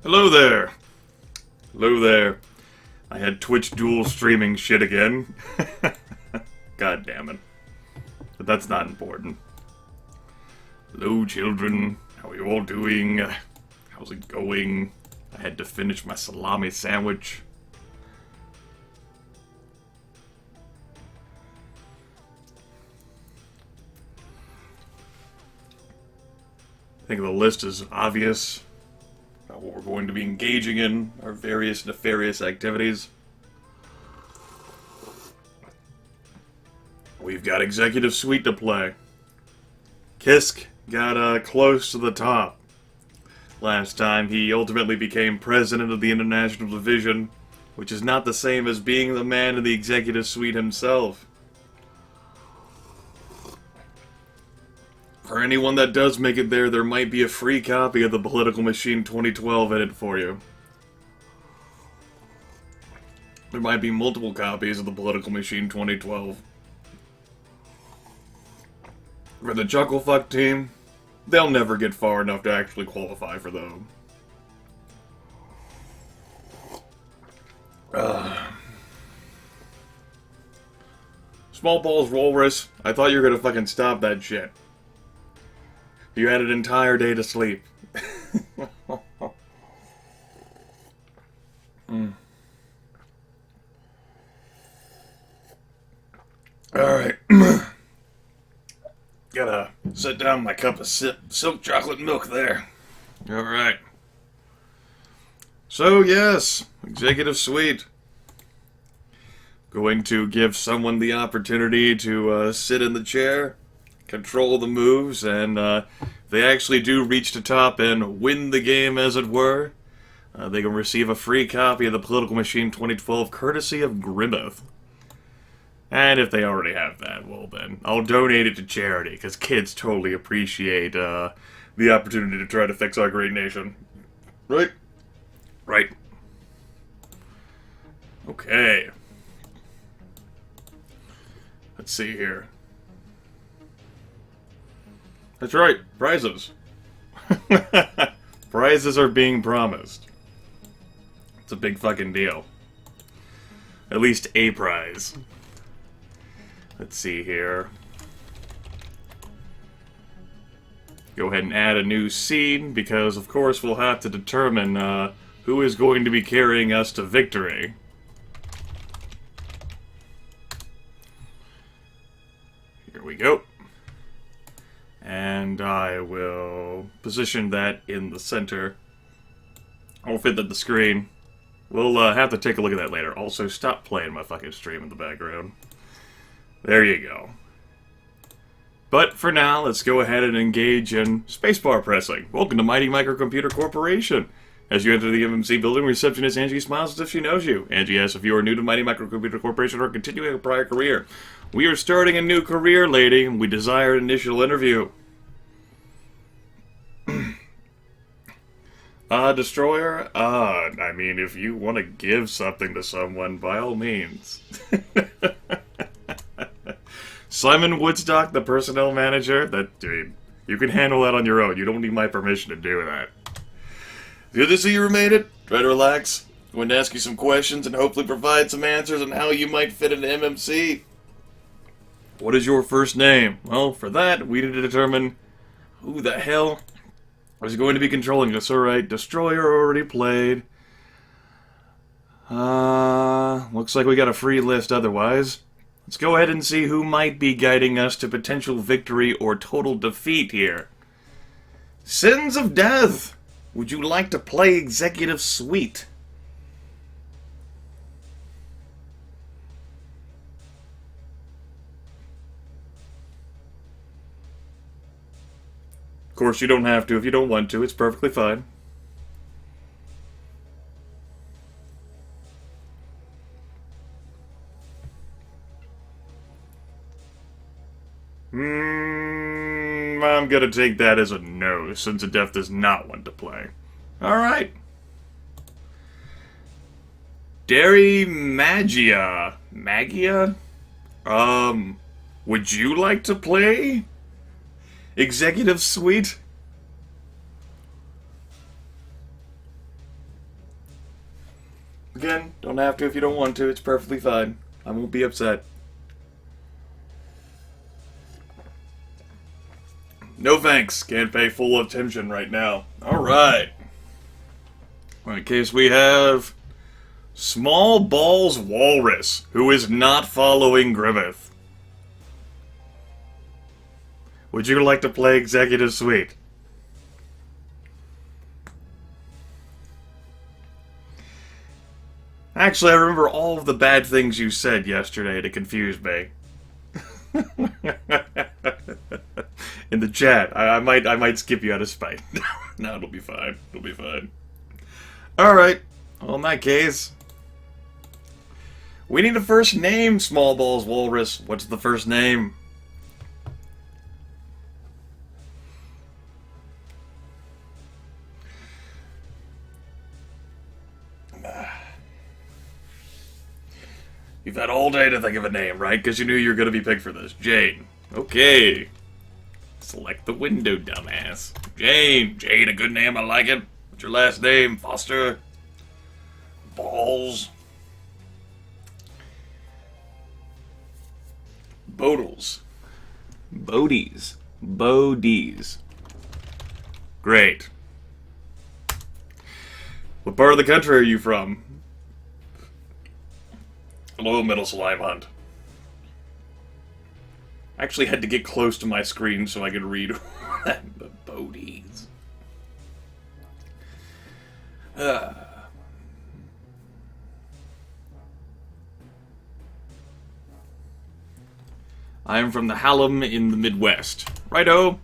Hello there. Hello there. I had Twitch dual streaming shit again. God damn it. But that's not important. Hello, children. How are you all doing? How's it going? I had to finish my salami sandwich. I think the list is obvious about what we're going to be engaging in, our various nefarious activities. We've got Executive Suite to play. Kisk got close to the top. Last time he ultimately became president of the International Division, which is not the same as being the man in the Executive Suite himself. For anyone that does make it there, there might be a free copy of the Political Machine 2012 in it for you. There might be multiple copies of the Political Machine 2012. For the Chucklefuck team, they'll never get far enough to actually qualify for them. Small Balls Walrus, I thought you were gonna fucking stop that shit. You had an entire day to sleep. Alright. Gotta set down my cup of silk chocolate milk there. Alright. So, yes, Executive Suite. Going to give someone the opportunity to sit in the chair, control the moves, and they actually do reach the top and win the game, as it were. They can receive a free copy of the Political Machine 2012 courtesy of Grimith. And if they already have that, well then, I'll donate it to charity, because kids totally appreciate the opportunity to try to fix our great nation. Right? Right. Okay. Let's see here. That's right, prizes. Prizes are being promised. It's a big fucking deal. At least a prize. Let's see here. Go ahead and add a new scene, because of course we'll have to determine who is going to be carrying us to victory. Here we go. And I will position that in the center. I'll fit that the screen. We'll have to take a look at that later. Also, stop playing my fucking stream in the background. There you go. But for now, let's go ahead and engage in spacebar pressing. Welcome to Mighty Microcomputer Corporation. As you enter the MMC building, receptionist Angie smiles as if she knows you. Angie asks if you are new to Mighty Microcomputer Corporation or continuing a prior career. We are starting a new career, lady, and we desire an initial interview. Destroyer? I mean, if you want to give something to someone, by all means. Simon Woodstock, the personnel manager? Dude, you can handle that on your own. You don't need my permission to do that. Good to see you made it. Try to relax. I'm going to ask you some questions and hopefully provide some answers on how you might fit into MMC. What is your first name? Well, for that, we need to determine who the hell is going to be controlling us. Alright, Destroyer already played. Looks like we got a free list otherwise. Let's go ahead and see who might be guiding us to potential victory or total defeat here. Sins of Death! Would you like to play Executive Suite? Of course, you don't have to if you don't want to. It's perfectly fine. I'm gonna take that as a no, since the Death does not want to play. Alright. Dairy Magia. Magia? Would you like to play Executive Suite? Again, don't have to if you don't want to. It's perfectly fine. I won't be upset. No thanks. Can't pay full attention right now. Alright. In case we have Small Balls Walrus, who is not following Grimith. Would you like to play Executive Suite? Actually, I remember all of the bad things you said yesterday to confuse me. In the chat, I might skip you out of spite. No, it'll be fine. It'll be fine. Alright. Well, in that case, we need a first name, Small Balls Walrus. What's the first name? You've had all day to think of a name, right? Because you knew you were going to be picked for this. Jane. Okay. Select the window, dumbass. Jane. Jane, a good name. I like it. What's your last name? Foster. Balls. Bodles. Bodies. Bodies. Great. What part of the country are you from? Hello, Middle Slime Hunt. I actually had to get close to my screen so I could read the Bodies. I am from the Hallam in the Midwest. Righto.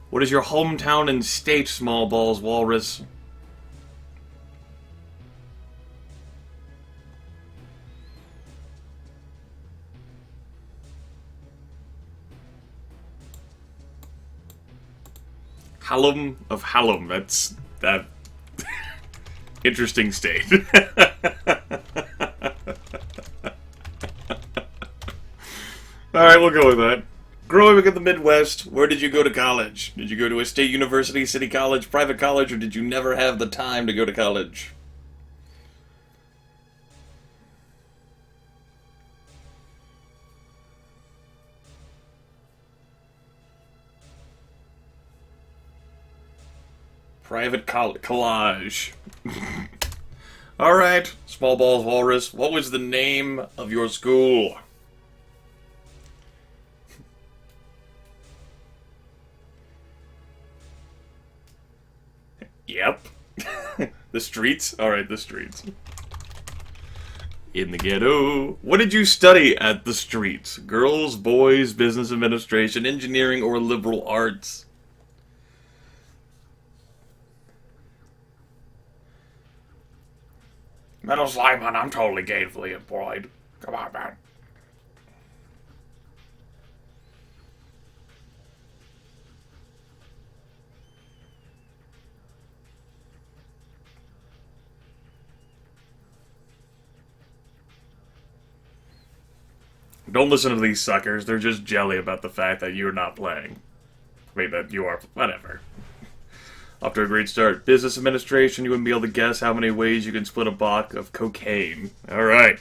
What is your hometown and state, Small Balls Walrus? Hallam of Hallam. That's that interesting state. Alright, we'll go with that. Growing up in the Midwest, where did you go to college? Did you go to a state university, city college, private college, or did you never have the time to go to college? Private collage. Alright, Small Balls Walrus, what was the name of your school? Yep. The streets? Alright, the streets. In the ghetto. What did you study at the streets? Girls, boys, business administration, engineering, or liberal arts? Metal Slime Hunt, I'm totally gainfully employed. Come on, man. Don't listen to these suckers. They're just jelly about the fact that you're not playing. Wait, that you are. Whatever. Off to a great start. Business administration, you wouldn't be able to guess how many ways you can split a block of cocaine. Alright.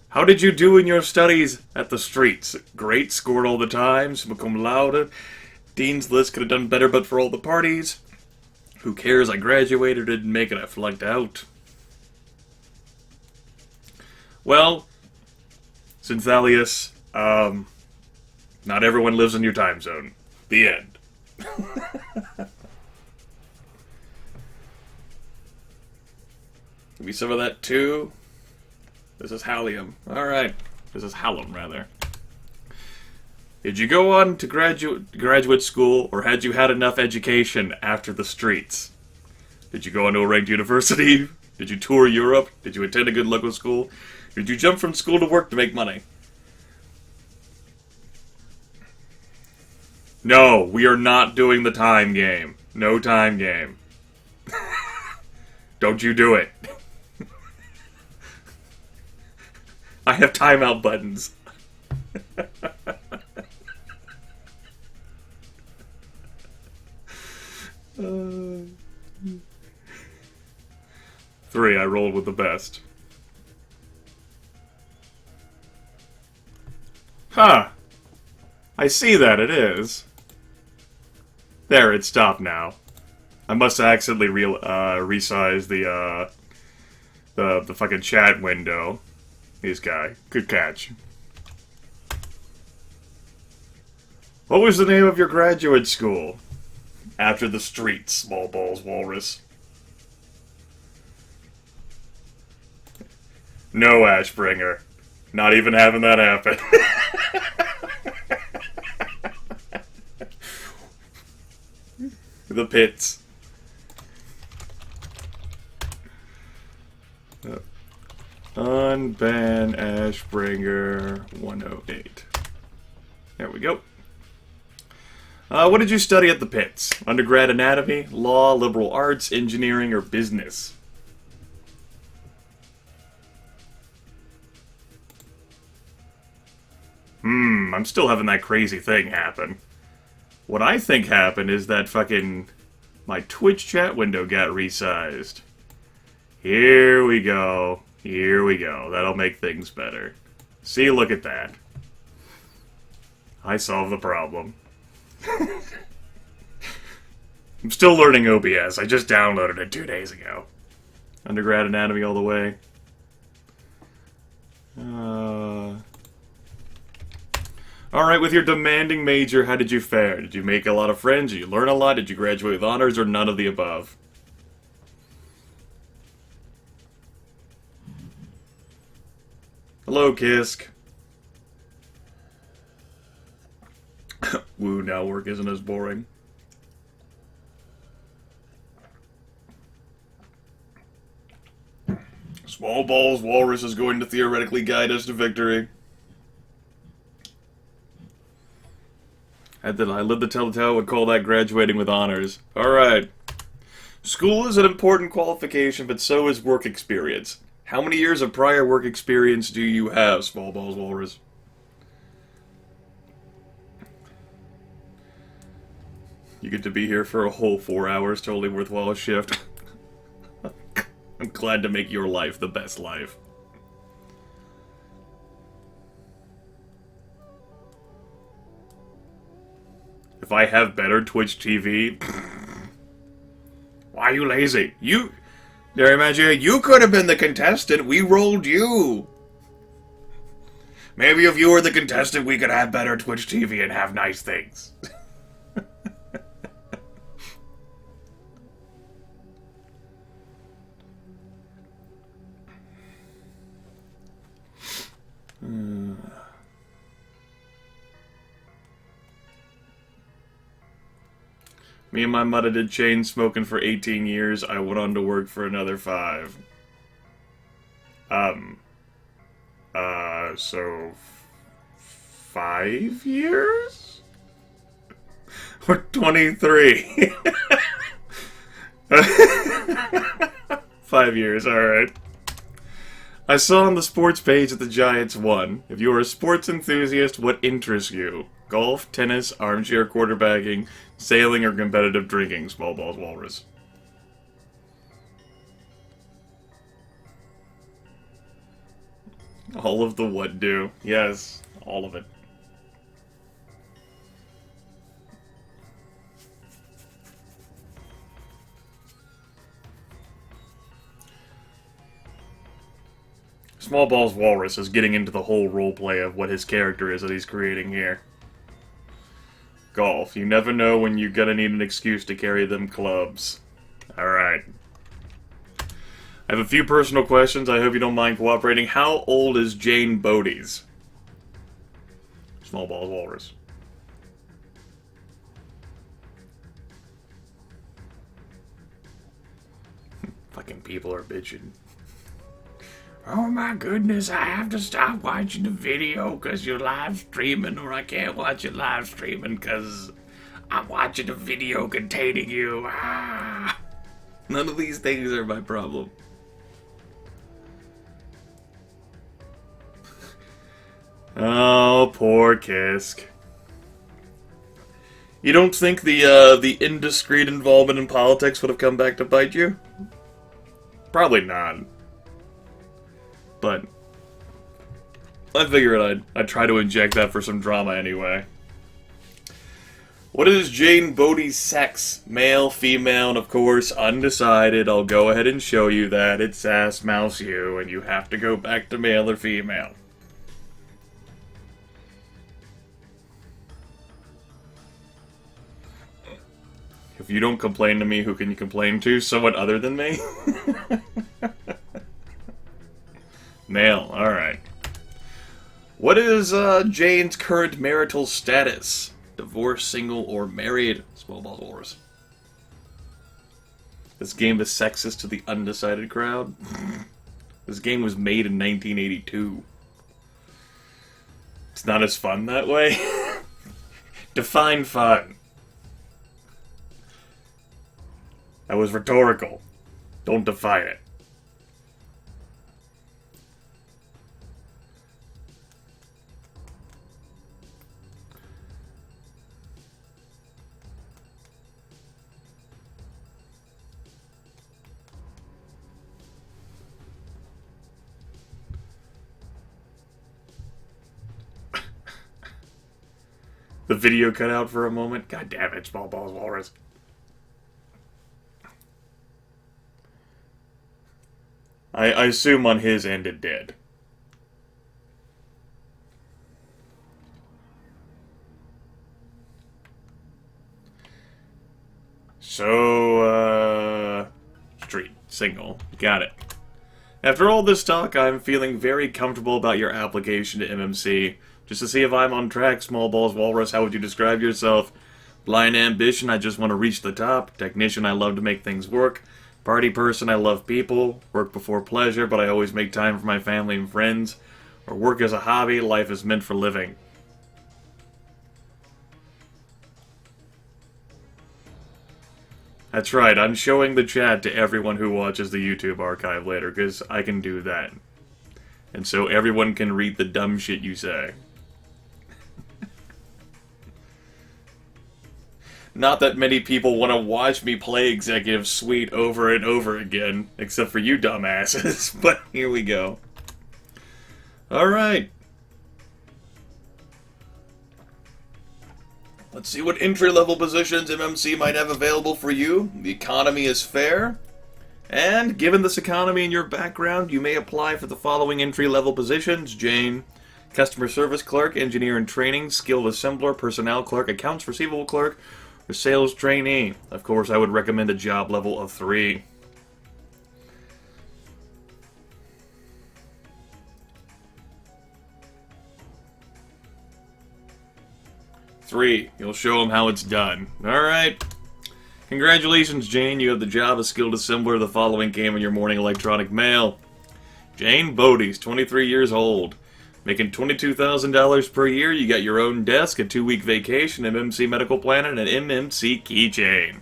How did you do in your studies at the streets? Great, scored all the time, summa cum laude. Dean's list could have done better but for all the parties. Who cares, I graduated, didn't make it, I flunked out. Well, Synthalius, not everyone lives in your time zone. The end. Give me some of that too. This is Hallium. Alright. This is Hallam, rather. Did you go on to graduate school, or had you had enough education after the streets? Did you go on to a ranked university? Did you tour Europe? Did you attend a good local school? Did you jump from school to work to make money? No, we are not doing the time game. No time game. Don't you do it. I have timeout buttons. 3, I rolled with the best. Huh. I see that it is. There, it stopped now. I must have accidentally resized the fucking chat window. This guy. Good catch. What was the name of your graduate school? After the street, small balls walrus. No, Ashbringer. Not even having that happen. The pits. Unban Ashbringer 108. There we go. What did you study at the pits? Undergrad anatomy, law, liberal arts, engineering, or business? I'm still having that crazy thing happen. What I think happened is that fucking... my Twitch chat window got resized. Here we go. Here we go. That'll make things better. See, look at that. I solved the problem. I'm still learning OBS. I just downloaded it 2 days ago. Undergrad anatomy all the way. Alright, with your demanding major, how did you fare? Did you make a lot of friends? Did you learn a lot? Did you graduate with honors? Or none of the above? Hello, Kisk. Woo, now work isn't as boring. Small balls walrus is going to theoretically guide us to victory. I lived to tell the tale would call that graduating with honors. Alright. School is an important qualification, but so is work experience. How many years of prior work experience do you have, Small Balls Walrus? You get to be here for a whole 4 hours, totally worthwhile a shift. I'm glad to make your life the best life. If I have better Twitch TV... Why are you lazy? Dare imagine, you could have been the contestant. We rolled you. Maybe if you were the contestant, we could have better Twitch TV and have nice things. Me and my mother did chain smoking for 18 years. I went on to work for another 5. So... 5 years? Or 23? 5 years, alright. I saw on the sports page that the Giants won. If you are a sports enthusiast, what interests you? Golf, tennis, armchair quarterbacking, sailing, or competitive drinking, Small Balls Walrus. All of the what do. Yes, all of it. Small Balls Walrus is getting into the whole roleplay of what his character is that he's creating here. Golf. You never know when you're gonna need an excuse to carry them clubs. Alright. I have a few personal questions. I hope you don't mind cooperating. How old is Jane Bodies? Small Balls Walrus. Fucking people are bitching. Oh my goodness, I have to stop watching the video because you're live streaming, or I can't watch it live streaming because I'm watching a video containing you. Ah. None of these things are my problem. Oh, poor Kisk. You don't think the indiscreet involvement in politics would have come back to bite you? Probably not. But I figured I'd try to inject that for some drama anyway. What is Jane Bodie's sex? Male, female, and of course, undecided. I'll go ahead and show you that. It's ass, mouse, you, and you have to go back to male or female. If you don't complain to me, who can you complain to? Someone other than me? Male, alright. What is Jane's current marital status? Divorced, single, or married? Small balls wars. This game is sexist to the undecided crowd. This game was made in 1982. It's not as fun that way. Define fun. That was rhetorical. Don't define it. The video cut out for a moment. God damn it, small balls walrus. I assume on his end it did. So, street, single. Got it. After all this talk, I'm feeling very comfortable about your application to MMC. Just to see if I'm on track, small balls walrus, how would you describe yourself? Blind ambition, I just want to reach the top. Technician, I love to make things work. Party person, I love people. Work before pleasure, but I always make time for my family and friends. Or work as a hobby, life is meant for living. That's right, I'm showing the chat to everyone who watches the YouTube archive later, because I can do that. And so everyone can read the dumb shit you say. Not that many people want to watch me play Executive Suite over and over again, except for you dumbasses, but here we go. Alright. Let's see what entry-level positions MMC might have available for you. The economy is fair. And given this economy and your background, you may apply for the following entry-level positions. Jane, Customer Service Clerk, Engineer in Training, Skilled Assembler, Personnel Clerk, Accounts Receivable Clerk, or Sales Trainee. Of course, I would recommend a job level of 3. You'll show them how it's done. Alright. Congratulations, Jane. You have the job of Skilled Assembler. The following came in your morning electronic mail. Jane Bodie's 23 years old. Making $22,000 per year. You got your own desk, a 2-week vacation, MMC medical plan, and an MMC keychain.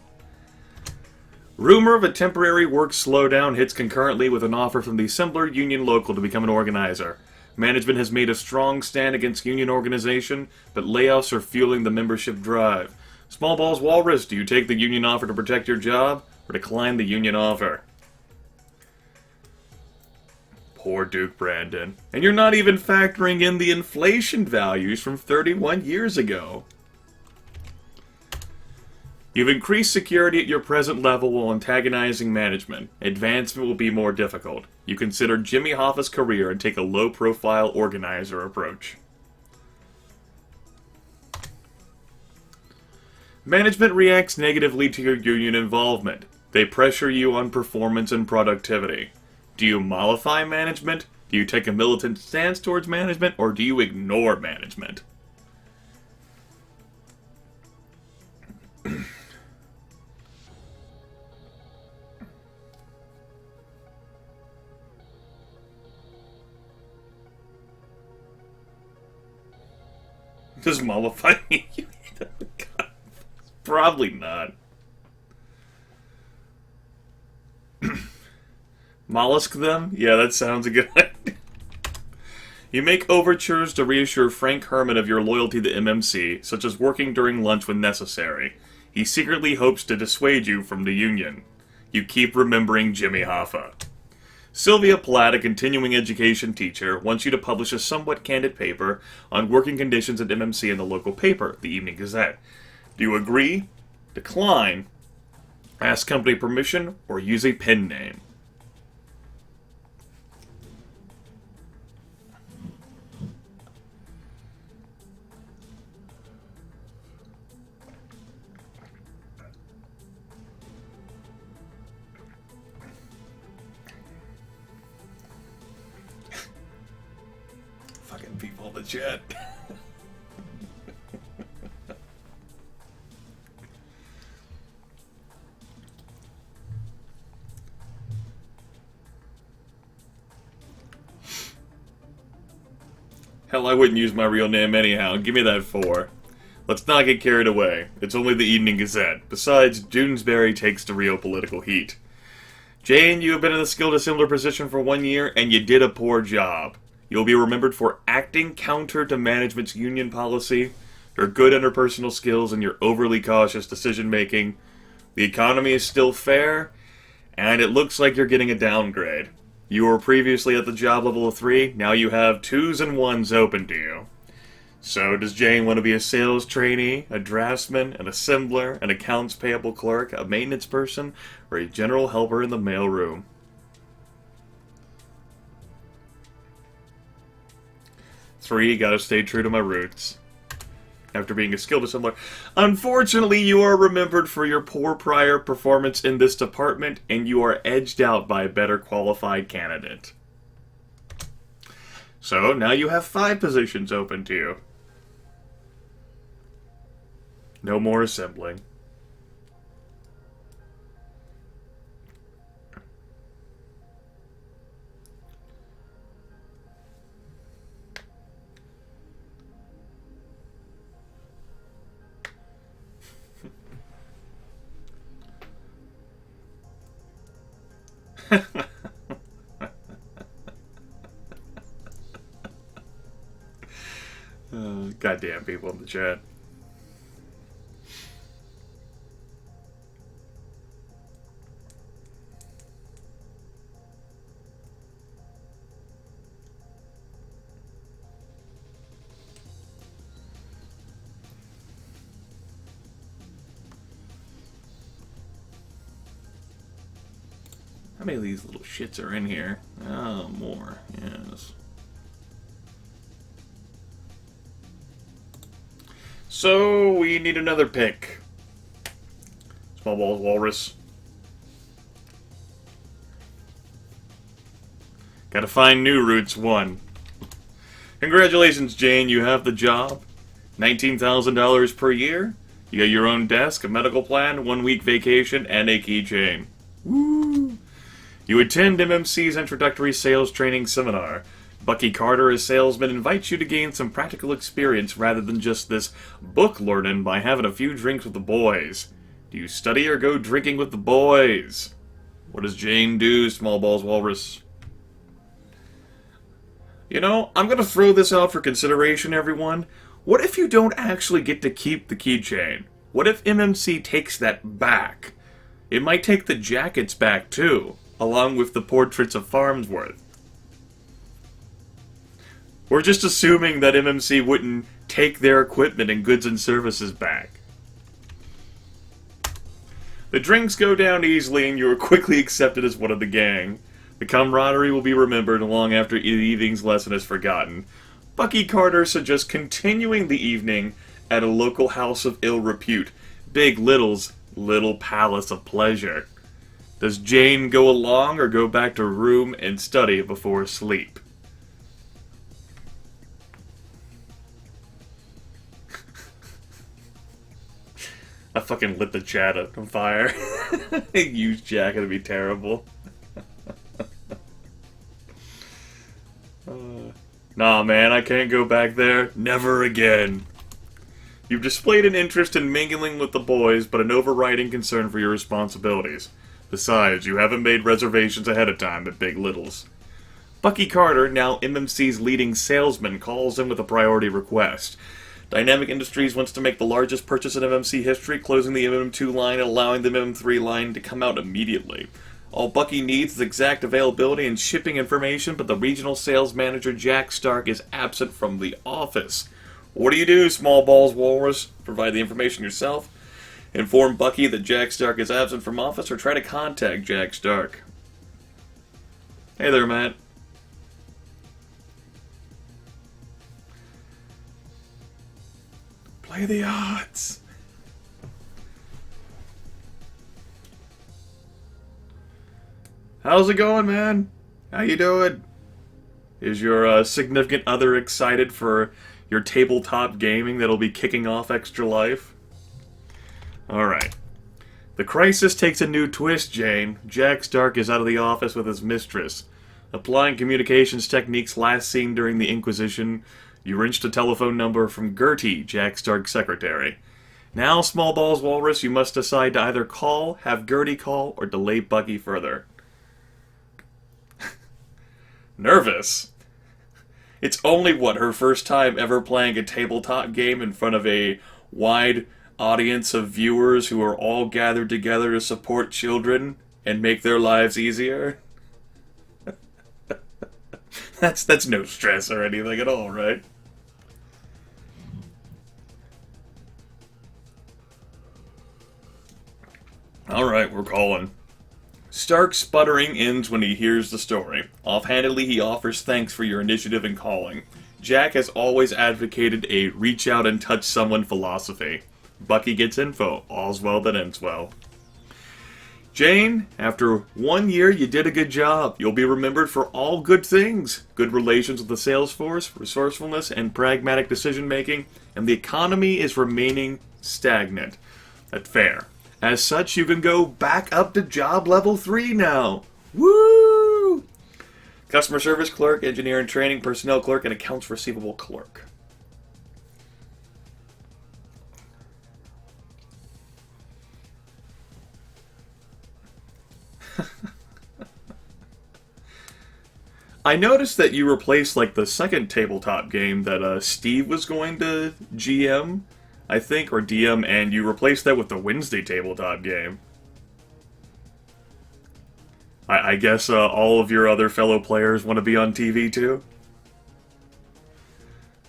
Rumor of a temporary work slowdown hits concurrently with an offer from the Assembler Union Local to become an organizer. Management has made a strong stand against union organization, but layoffs are fueling the membership drive. Small balls walrus, do you take the union offer to protect your job, or decline the union offer? Poor Duke Brandon. And you're not even factoring in the inflation values from 31 years ago. You've increased security at your present level while antagonizing management. Advancement will be more difficult. You consider Jimmy Hoffa's career and take a low-profile organizer approach. Management reacts negatively to your union involvement. They pressure you on performance and productivity. Do you mollify management? Do you take a militant stance towards management? Or do you ignore management? Does mollify me? God, probably not. Mollusk them? Yeah, that sounds a good idea. You make overtures to reassure Frank Herman of your loyalty to MMC, such as working during lunch when necessary. He secretly hopes to dissuade you from the union. You keep remembering Jimmy Hoffa. Sylvia Platt, a continuing education teacher, wants you to publish a somewhat candid paper on working conditions at MMC in the local paper, the Evening Gazette. Do you agree, decline, ask company permission, or use a pen name? Fucking people in the chat. Hell, I wouldn't use my real name anyhow. Give me that 4. Let's not get carried away. It's only the Evening Gazette. Besides, Doonesbury takes the real political heat. Jane, you have been in the skilled assembler position for 1 year, and you did a poor job. You'll be remembered for acting counter to management's union policy, your good interpersonal skills, and your overly cautious decision-making. The economy is still fair, and it looks like you're getting a downgrade. You were previously at the job level of 3, now you have 2s and 1s open to you. So, does Jane want to be a sales trainee, a draftsman, an assembler, an accounts payable clerk, a maintenance person, or a general helper in the mailroom? Three, gotta stay true to my roots. After being a skilled assembler. Unfortunately, you are remembered for your poor prior performance in this department, and you are edged out by a better qualified candidate. So, now you have 5 positions open to you. No more assembling. Goddamn people in the chat. How many of these little shits are in here? Oh, more. Yes. So, we need another pick. Small balls, walrus. Gotta find new routes, 1. Congratulations, Jane, you have the job. $19,000 per year. You got your own desk, a medical plan, 1-week vacation, and a keychain. Woo! You attend MMC's introductory sales training seminar. Bucky Carter, as salesman, invites you to gain some practical experience rather than just this book learning by having a few drinks with the boys. Do you study or go drinking with the boys? What does Jane do, Small Balls Walrus? You know, I'm gonna throw this out for consideration, everyone. What if you don't actually get to keep the keychain? What if MMC takes that back? It might take the jackets back, too, along with the portraits of Farnsworth. We're just assuming that MMC wouldn't take their equipment and goods and services back. The drinks go down easily and you are quickly accepted as one of the gang. The camaraderie will be remembered long after the evening's lesson is forgotten. Bucky Carter suggests continuing the evening at a local house of ill repute, Big Little's Little Palace of Pleasure. Does Jane go along or go back to room and study before sleep? I fucking lit the chat on fire. Use Jack, it'd be terrible. Nah, man, I can't go back there. Never again. You've displayed an interest in mingling with the boys, but an overriding concern for your responsibilities. Besides, you haven't made reservations ahead of time at Big Little's. Bucky Carter, now MMC's leading salesman, calls in with a priority request. Dynamic Industries wants to make the largest purchase in MMC history, closing the MM2 line and allowing the MM3 line to come out immediately. All Bucky needs is exact availability and shipping information, but the regional sales manager, Jack Stark, is absent from the office. What do you do, Small Balls Walrus? Provide the information yourself? Inform Bucky that Jack Stark is absent from office, or try to contact Jack Stark? Hey there, Matt. Play the odds. How's it going, man? How you doing? Is your significant other excited for your tabletop gaming that'll be kicking off Extra Life? Alright. The crisis takes a new twist, Jane. Jack Stark is out of the office with his mistress. Applying communications techniques last seen during the Inquisition, you wrenched a telephone number from Gertie, Jack Stark's secretary. Now, Small Balls Walrus, you must decide to either call, have Gertie call, or delay Bucky further. Nervous? It's only, her first time ever playing a tabletop game in front of a wide audience of viewers who are all gathered together to support children and make their lives easier? That's no stress or anything at all, right? Alright, we're calling. Stark sputtering ends when he hears the story. Offhandedly, he offers thanks for your initiative in calling. Jack has always advocated a reach out and touch someone philosophy. Bucky gets info. All's well that ends well. Jane, after 1 year, you did a good job. You'll be remembered for all good things. Good relations with the sales force, resourcefulness, and pragmatic decision-making, and the economy is remaining stagnant. That's fair. As such, you can go back up to job level 3 now. Woo! Customer service clerk, engineer and training, personnel clerk, and accounts receivable clerk. I noticed that you replaced, like, the second tabletop game that Steve was going to GM, I think, or DM, and you replaced that with the Wednesday tabletop game. I guess all of your other fellow players want to be on TV too?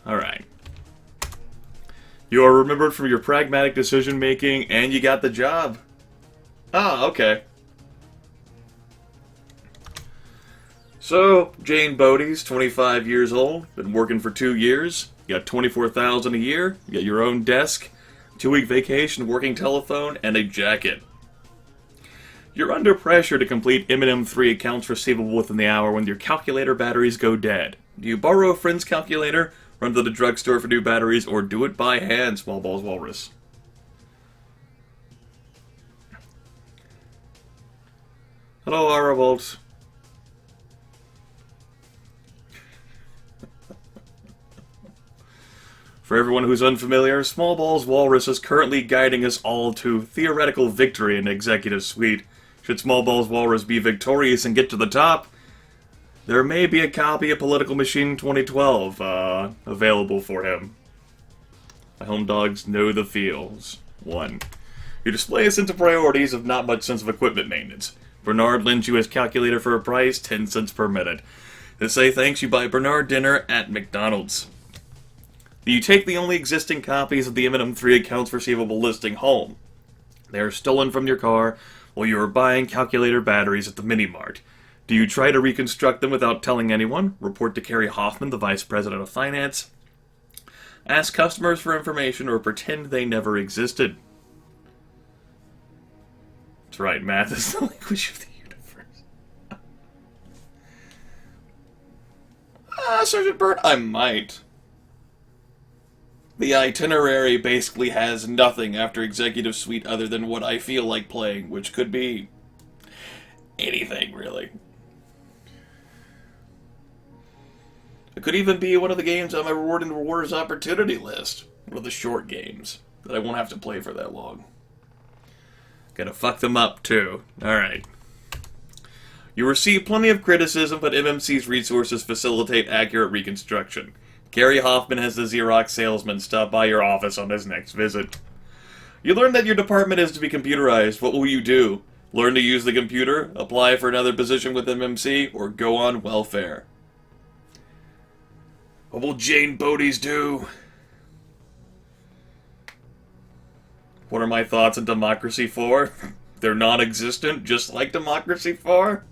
Alright. You are remembered for your pragmatic decision-making, and you got the job. Ah, okay. So, Jane Bodie's 25 years old, been working for 2 years, you got $24,000 a year, you got your own desk, 2-week vacation, working telephone, and a jacket. You're under pressure to complete M&M3 accounts receivable within the hour when your calculator batteries go dead. Do you borrow a friend's calculator, run to the drugstore for new batteries, or do it by hand, Small Balls Walrus? Hello, Arabolt. For everyone who's unfamiliar, Small Balls Walrus is currently guiding us all to theoretical victory in Executive Suite. Should Small Balls Walrus be victorious and get to the top, there may be a copy of Political Machine 2012 available for him. My home dogs know the feels. 1. Your display a sense of priorities of not much sense of equipment maintenance. Bernard lends you his calculator for a price, 10 cents per minute. To say thanks, you buy Bernard dinner at McDonald's. You take the only existing copies of the M&M3 accounts receivable listing home. They are stolen from your car while you are buying calculator batteries at the mini-mart. Do you try to reconstruct them without telling anyone? Report to Carrie Hoffman, the Vice President of Finance. Ask customers for information or pretend they never existed. That's right, math is the language of the universe. Sergeant Burt, I might. The itinerary basically has nothing after Executive Suite other than what I feel like playing, which could be anything, really. It could even be one of the games on my Reward and Rewards opportunity list. One of the short games that I won't have to play for that long. Gotta fuck them up, too. Alright. You receive plenty of criticism, but MMC's resources facilitate accurate reconstruction. Gary Hoffman has the Xerox salesman stop by your office on his next visit. You learn that your department is to be computerized. What will you do? Learn to use the computer, apply for another position with MMC, or go on welfare. What will Jane Bodie's do? What are my thoughts on Democracy 4? They're non-existent, just like Democracy 4?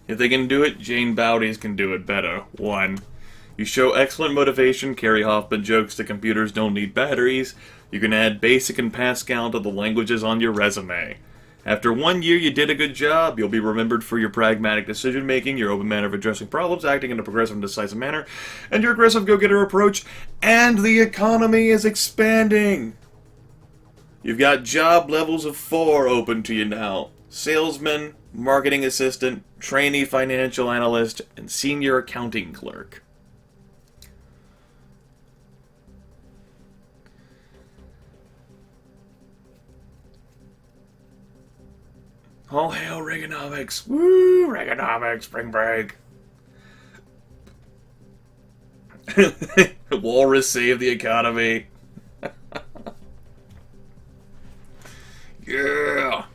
If they can do it, Jane Bowdies can do it better. 1. You show excellent motivation, Carrie Hoffman jokes the computers don't need batteries. You can add BASIC and Pascal to the languages on your resume. After 1 year, you did a good job. You'll be remembered for your pragmatic decision-making, your open manner of addressing problems, acting in a progressive and decisive manner, and your aggressive go-getter approach, and the economy is expanding. You've got job levels of 4 open to you now. Salesman, marketing assistant, trainee financial analyst, and senior accounting clerk. All hail Reaganomics. Woo! Reaganomics, spring break. Walrus save the economy. Yeah!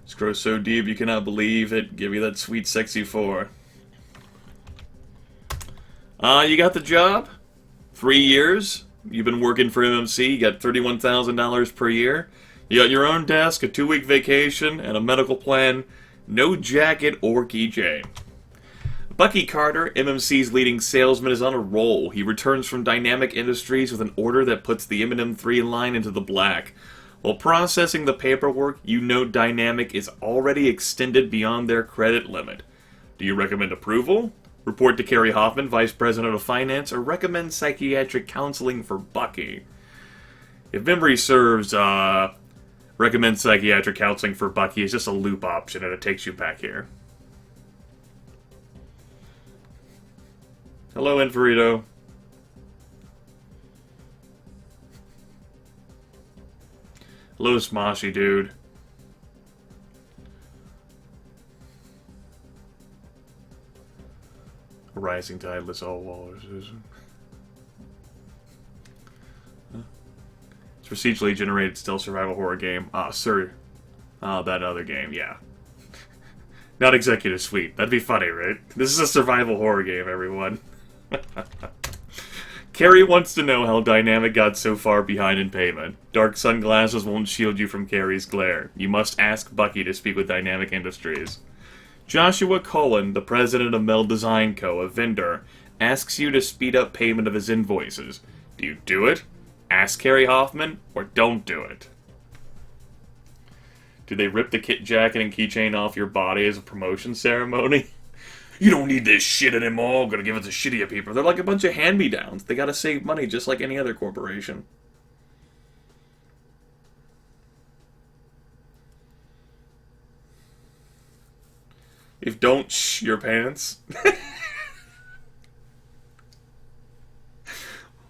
Scroll so deep you cannot believe it. Give me that sweet sexy 4. You got the job? 3 years? You've been working for MMC, you got $31,000 per year. You got your own desk, a 2-week vacation, and a medical plan. No jacket or keychain. Bucky Carter, MMC's leading salesman, is on a roll. He returns from Dynamic Industries with an order that puts the M&M 3 line into the black. While processing the paperwork, you know Dynamic is already extended beyond their credit limit. Do you recommend approval? Report to Carrie Hoffman, Vice President of Finance, or recommend psychiatric counseling for Bucky? If memory serves, recommend psychiatric counseling for Bucky is just a loop option and it takes you back here. Hello, Inferito. Hello, Smoshy dude. A rising tide lifts all walruses. It's procedurally generated stealth survival horror game. Sir. That other game, yeah. Not Executive Suite. That'd be funny, right? This is a survival horror game, everyone. Carrie wants to know how Dynamic got so far behind in payment. Dark sunglasses won't shield you from Carrie's glare. You must ask Bucky to speak with Dynamic Industries. Joshua Cullen, the president of Mel Design Co., a vendor, asks you to speed up payment of his invoices. Do you do it? Ask Carrie Hoffman, or don't do it? Do they rip the kit jacket and keychain off your body as a promotion ceremony? You don't need this shit anymore. Gonna give it to shittier people. They're like a bunch of hand-me-downs. They gotta save money just like any other corporation. If don't shh your pants.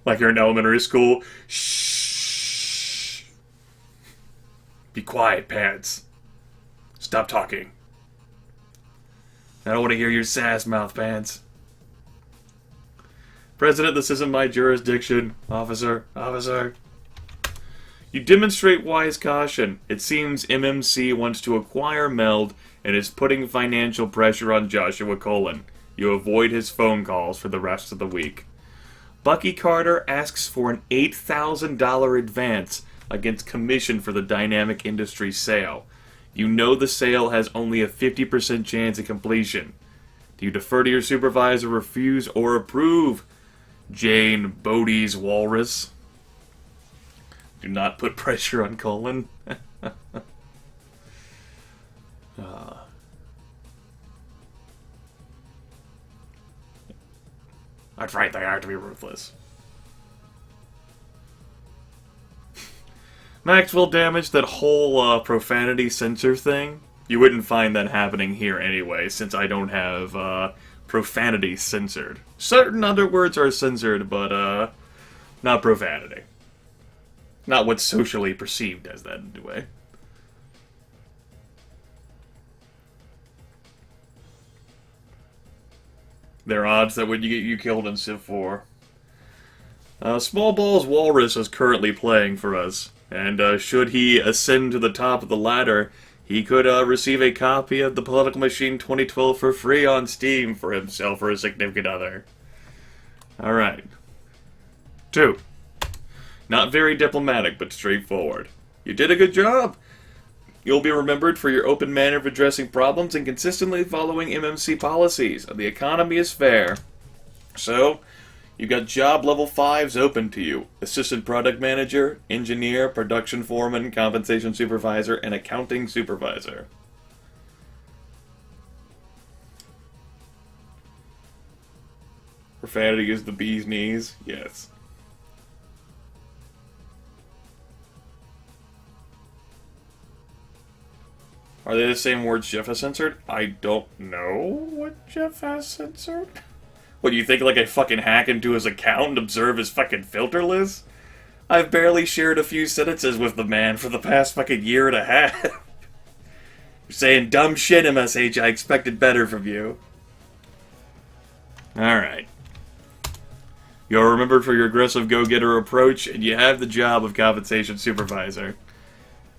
Like you're in elementary school. Shh. Be quiet, pants. Stop talking. I don't want to hear your sass, mouth pants. President, this isn't my jurisdiction. Officer, officer. You demonstrate wise caution. It seems MMC wants to acquire Meld and is putting financial pressure on Joshua Cullen. You avoid his phone calls for the rest of the week. Bucky Carter asks for an $8,000 advance against commission for the Dynamic Industries sale. You know the sale has only a 50% chance of completion. Do you defer to your supervisor, refuse, or approve? Jane Bodie's Walrus. Do not put pressure on Cullen. That's right, they have to be ruthless. Maxwell damage, that whole profanity censor thing, you wouldn't find that happening here anyway, since I don't have profanity censored. Certain other words are censored, but not profanity. Not what's socially perceived as that, anyway. There are odds that would get you killed in Civ 4. Small Balls Walrus is currently playing for us, and should he ascend to the top of the ladder, he could receive a copy of The Political Machine 2012 for free on Steam for himself or a significant other. Alright. 2. Not very diplomatic, but straightforward. You did a good job! You'll be remembered for your open manner of addressing problems and consistently following MMC policies, and the economy is fair. So, you got job level 5s open to you. Assistant Product Manager, Engineer, Production Foreman, Compensation Supervisor, and Accounting Supervisor. Profanity is the bee's knees? Yes. Are they the same words Jeff has censored? I don't know what Jeff has censored. What, do you think like I fucking hack into his account and observe his fucking filter list? I've barely shared a few sentences with the man for the past fucking year and a half. You're saying dumb shit, MSH. I expected better from you. Alright. You're remembered for your aggressive go-getter approach, and you have the job of Compensation Supervisor.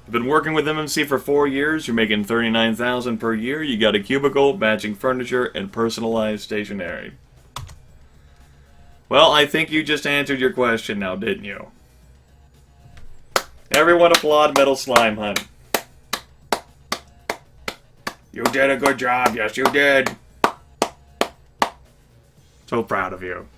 You've been working with MMC for 4 years, you're making $39,000 per year, you got a cubicle, matching furniture, and personalized stationery. Well, I think you just answered your question now, didn't you? Everyone applaud Metal Slime Hunt. You did a good job, yes you did. So proud of you.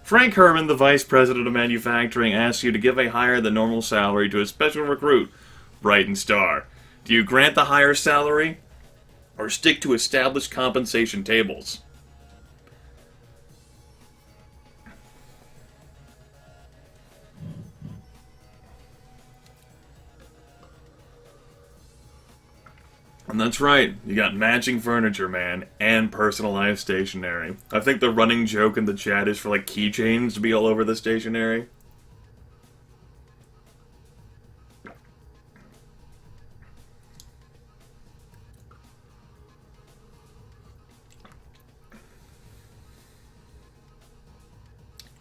Frank Herman, the Vice President of Manufacturing, asks you to give a higher than normal salary to a special recruit, Brighton Star. Do you grant the higher salary, or stick to established compensation tables? And that's right, you got matching furniture, man, and personalized stationery. I think the running joke in the chat is for, like, keychains to be all over the stationery.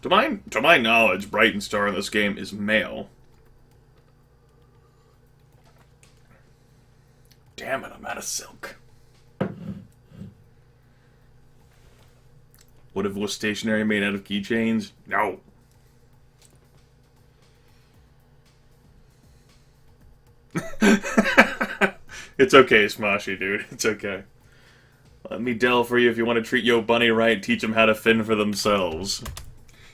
To my knowledge, Brighton Star in this game is male. Damn it, I'm out of silk. What if it was stationery made out of keychains? No. It's okay, Smashy, dude. It's okay. Let me delve for you if you want to treat Yo Bunny right, teach them how to fend for themselves.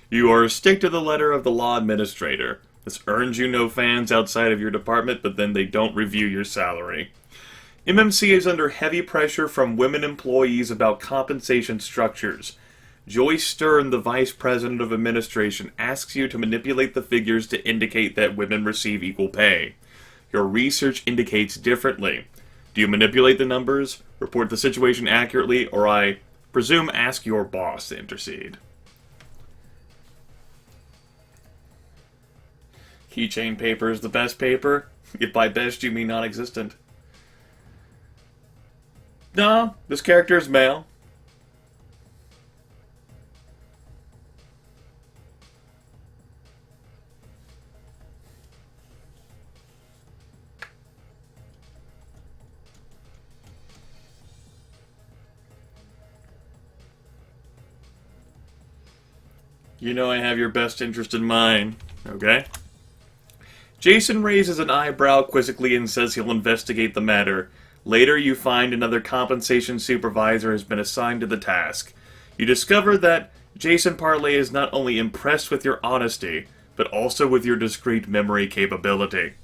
You are a stick to the letter of the law administrator. This earns you no fans outside of your department, but then they don't review your salary. MMC is under heavy pressure from women employees about compensation structures. Joyce Stern, the Vice President of Administration, asks you to manipulate the figures to indicate that women receive equal pay. Your research indicates differently. Do you manipulate the numbers, report the situation accurately, or I presume ask your boss to intercede? Keychain paper is the best paper? If by best you mean non-existent. No, this character is male. You know I have your best interest in mind, okay? Jason raises an eyebrow quizzically and says he'll investigate the matter. Later, you find another compensation supervisor has been assigned to the task. You discover that Jason Parley is not only impressed with your honesty, but also with your discrete memory capability.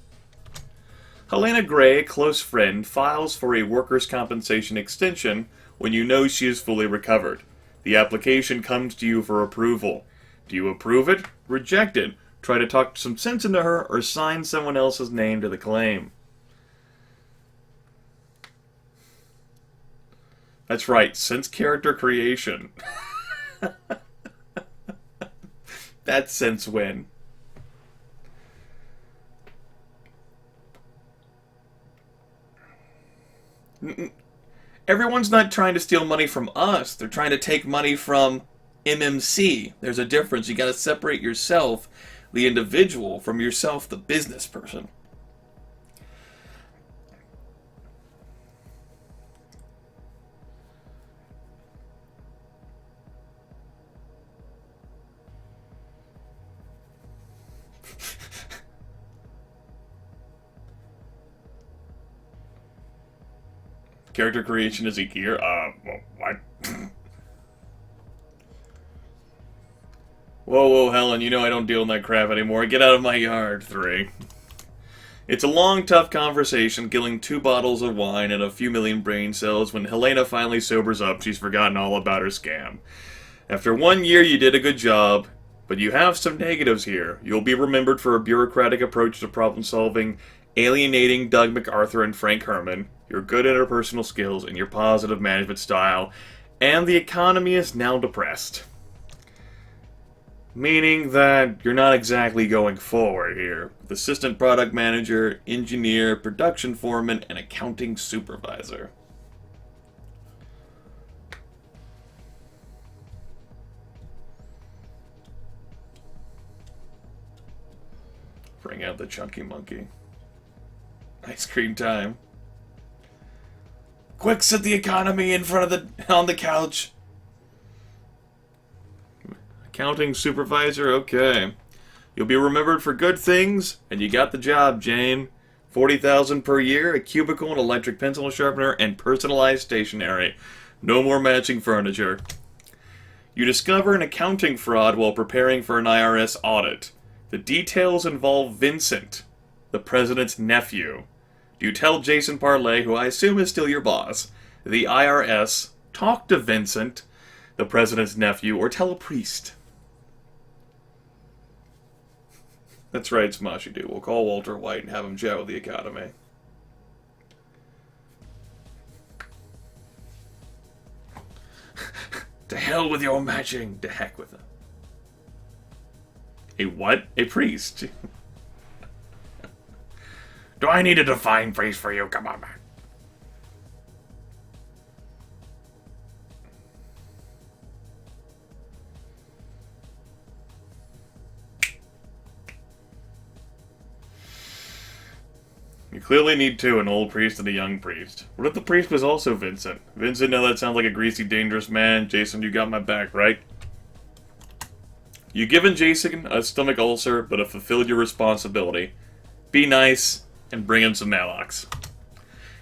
Helena Gray, a close friend, files for a workers' compensation extension when you know she is fully recovered. The application comes to you for approval. Do you approve it? Reject it? Try to talk some sense into her, or sign someone else's name to the claim? That's right, since character creation. That's since when? Everyone's not trying to steal money from us. They're trying to take money from MMC. There's a difference. You got to separate yourself, the individual, from yourself, the business person. Character creation is a gear? Well, what? Whoa, Helen, you know I don't deal in that crap anymore. Get out of my yard, 3. It's a long, tough conversation, killing 2 bottles of wine and a few million brain cells. When Helena finally sobers up, she's forgotten all about her scam. After 1 year, you did a good job, but you have some negatives here. You'll be remembered for a bureaucratic approach to problem-solving, alienating Doug MacArthur and Frank Herman, your good interpersonal skills, and your positive management style, and the economy is now depressed. Meaning that you're not exactly going forward here. With assistant product manager, engineer, production foreman, and accounting supervisor. Bring out the chunky monkey. Ice cream time. Quick, sit the economy in front of on the couch. Accounting supervisor, okay. You'll be remembered for good things, and you got the job, Jane. $40,000 per year, a cubicle, an electric pencil sharpener, and personalized stationery. No more matching furniture. You discover an accounting fraud while preparing for an IRS audit. The details involve Vincent, the president's nephew. Do you tell Jason Parley, who I assume is still your boss, the IRS, talk to Vincent, the president's nephew, or tell a priest? That's right, Smashy Do. We'll call Walter White and have him chat with the Academy. To hell with your matching. To heck with it. A what? A priest. Do I need a divine priest for you? Come on, man. You clearly need 2, an old priest and a young priest. What if the priest was also Vincent? Vincent, no, that sounds like a greasy, dangerous man. Jason, you got my back, right? You've given Jason a stomach ulcer, but have fulfilled your responsibility. Be nice, and bring him some Malox.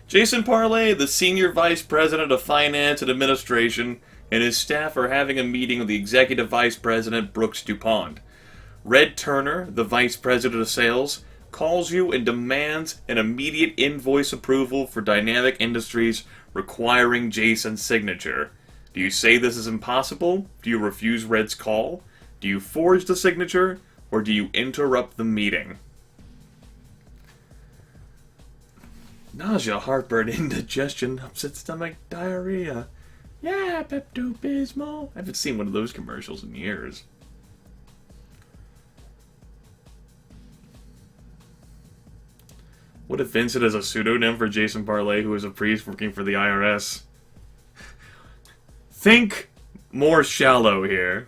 Jason Parley, the Senior Vice President of Finance and Administration, and his staff are having a meeting with the Executive Vice President, Brooks DuPont. Red Turner, the Vice President of Sales, calls you and demands an immediate invoice approval for Dynamic Industries requiring Jason's signature. Do you say this is impossible? Do you refuse Red's call? Do you forge the signature? Or do you interrupt the meeting? Nausea, heartburn, indigestion, upset stomach, diarrhea. Yeah, Pepto-Bismol. I haven't seen one of those commercials in years. What if Vincent is a pseudonym for Jason Parley, who is a priest working for the IRS? Think more shallow here.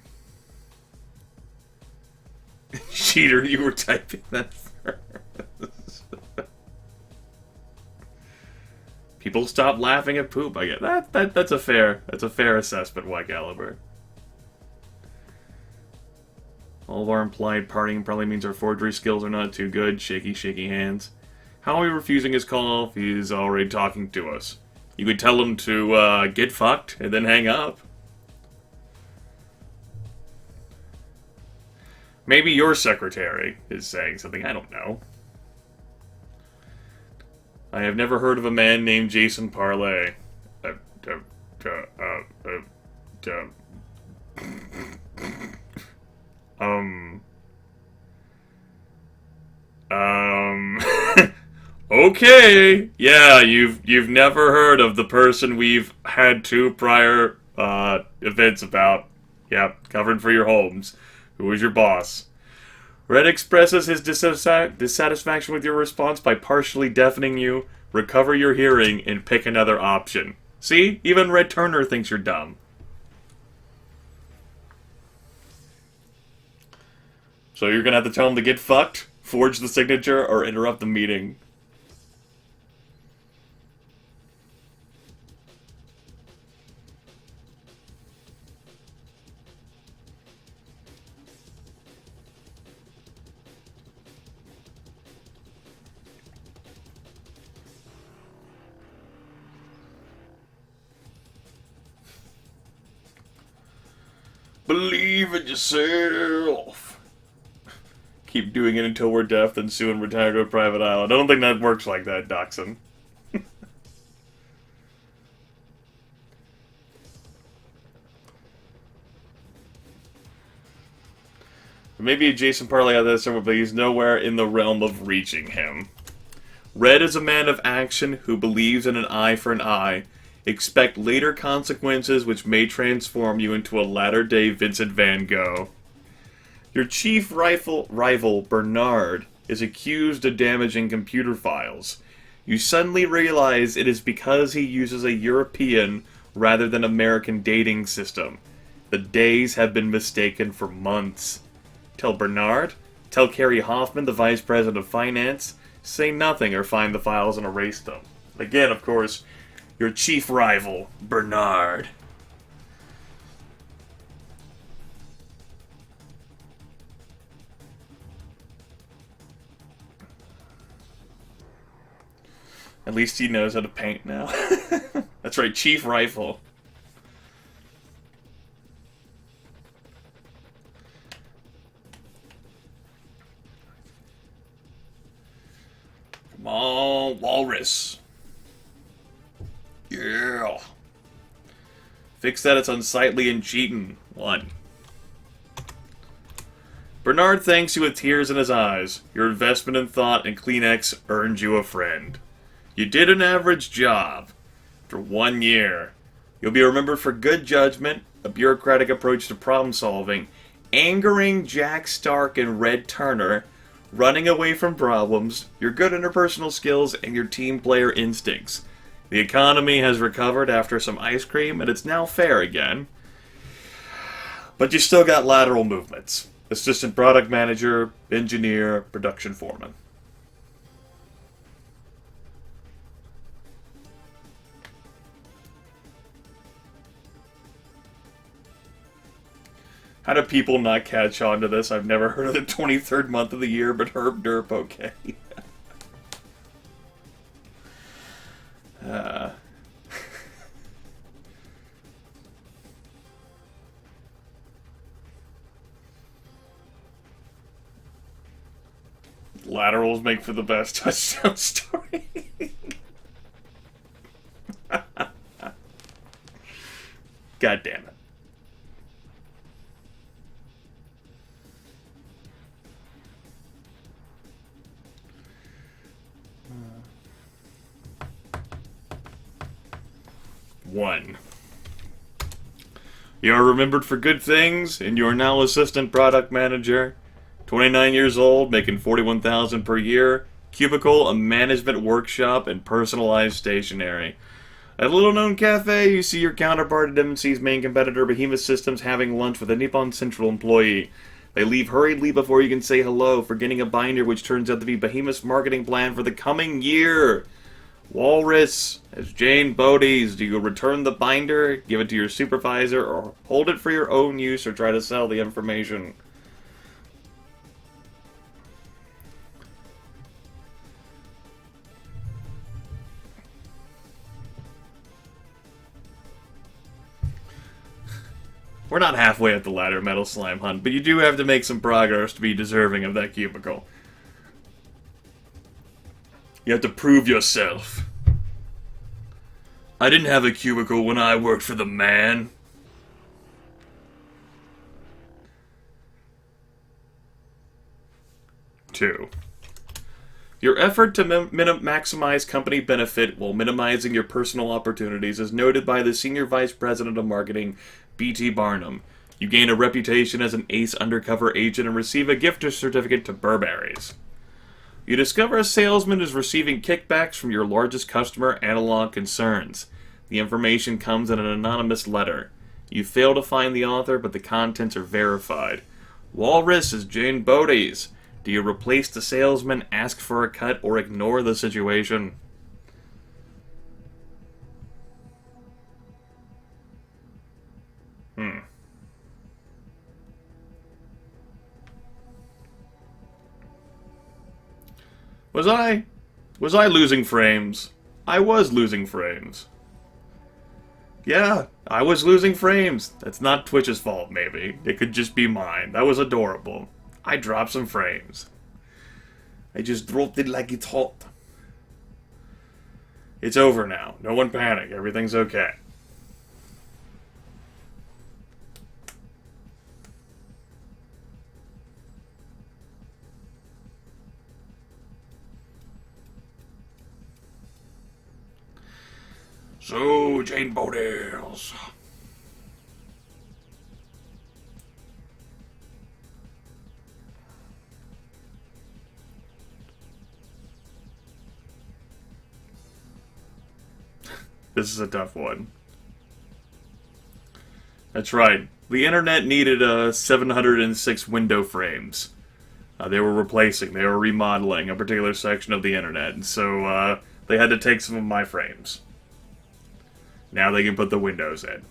Cheater, you were typing that first. People stop laughing at poop. I get that's a fair assessment, White Caliber. All of our implied partying probably means our forgery skills are not too good. Shaky hands. How are we refusing his call if he's already talking to us? You could tell him to get fucked and then hang up. Maybe your secretary is saying something. I don't know. I have never heard of a man named Jason Parley. Okay. Yeah, you've never heard of the person we've had 2 prior events about. Yep, covered for your homes. Who is your boss? Red expresses his dissatisfaction with your response by partially deafening you. Recover your hearing and pick another option. See? Even Red Turner thinks you're dumb. So you're gonna have to tell him to get fucked, forge the signature, or interrupt the meeting. Believe in yourself. Keep doing it until we're deaf, then sue and retire to a private island. I don't think that works like that, Dachshund. Maybe Jason Parley out there somewhere, but he's nowhere in the realm of reaching him. Red is a man of action who believes in an eye for an eye. Expect later consequences which may transform you into a latter-day Vincent van Gogh. Your chief rival, Bernard, is accused of damaging computer files. You suddenly realize it is because he uses a European rather than American dating system. The days have been mistaken for months. Tell Bernard, tell Carrie Hoffman, the Vice President of Finance, say nothing or find the files and erase them. Again, of course, your chief rival, Bernard. At least he knows how to paint now. That's right, chief rifle. Come on, Walrus. Yeah. Fix that, it's unsightly and cheating. 1. Bernard thanks you with tears in his eyes. Your investment in thought and Kleenex earned you a friend. You did an average job. After 1 year, you'll be remembered for good judgment, a bureaucratic approach to problem solving, angering Jack Stark and Red Turner, running away from problems, your good interpersonal skills, and your team player instincts. The economy has recovered after some ice cream, and it's now fair again. But you still got lateral movements. Assistant product manager, engineer, production foreman. How do people not catch on to this? I've never heard of the 23rd month of the year, but herp derp okay. Laterals make for the best touchdown story. God damn it. One. You are remembered for good things, and you are now assistant product manager. 29 years old, making $41,000 per year. Cubicle, a management workshop, and personalized stationery. At a little-known cafe, you see your counterpart at MNC's main competitor, Behemoth Systems, having lunch with a Nippon Central employee. They leave hurriedly before you can say hello, forgetting a binder which turns out to be Behemoth's marketing plan for the coming year. Walrus, as Jane Bodie's, do you return the binder, give it to your supervisor, or hold it for your own use, or try to sell the information? We're not halfway at the ladder metal slime hunt, but you do have to make some progress to be deserving of that cubicle. You have to prove yourself. I didn't have a cubicle when I worked for the man. Two. Your effort to maximize company benefit while minimizing your personal opportunities is noted by the Senior Vice President of Marketing, B.T. Barnum. You gain a reputation as an ace undercover agent and receive a gift certificate to Burberry's. You discover a salesman is receiving kickbacks from your largest customer, Analog Concerns. The The information comes in an anonymous letter. You fail to find the author, but the contents are verified. Walrus is Jane Bodie's. Do you replace the salesman, ask for a cut, or ignore the situation? Was I losing frames? I was losing frames. Yeah, I was losing frames. That's not Twitch's fault, maybe. It could just be mine. That was adorable. I dropped some frames. I just dropped it like it's hot. It's over now. No one panic. Everything's okay. So, Jane Bodie's. This is a tough one. That's right. The internet needed 706 window frames. They were remodeling a particular section of the internet, and so they had to take some of my frames. Now they can put the windows in.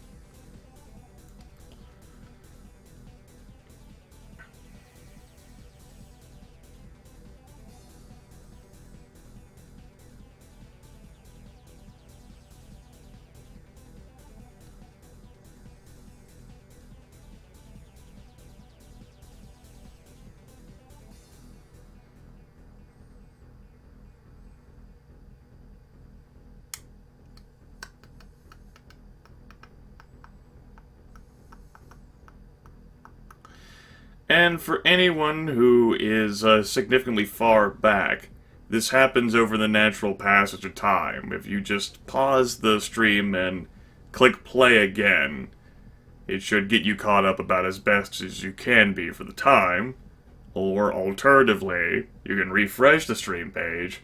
And for anyone who is significantly far back, this happens over the natural passage of time. If you just pause the stream and click play again, it should get you caught up about as best as you can be for the time. Or alternatively, you can refresh the stream page,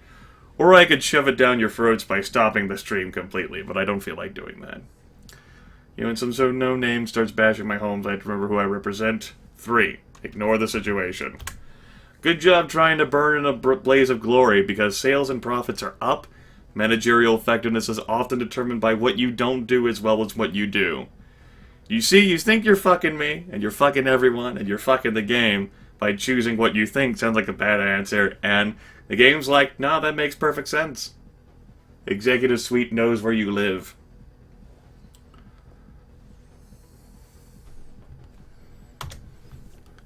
or I could shove it down your throats by stopping the stream completely, but I don't feel like doing that. You know, when some sort of no-name starts bashing my homes, I have to remember who I represent. 3. Ignore the situation. Good job trying to burn in a blaze of glory, because sales and profits are up. Managerial effectiveness is often determined by what you don't do as well as what you do. You see, you think you're fucking me, and you're fucking everyone, and you're fucking the game by choosing what you think sounds like a bad answer, and the game's like, nah, that makes perfect sense. Executive Suite knows where you live.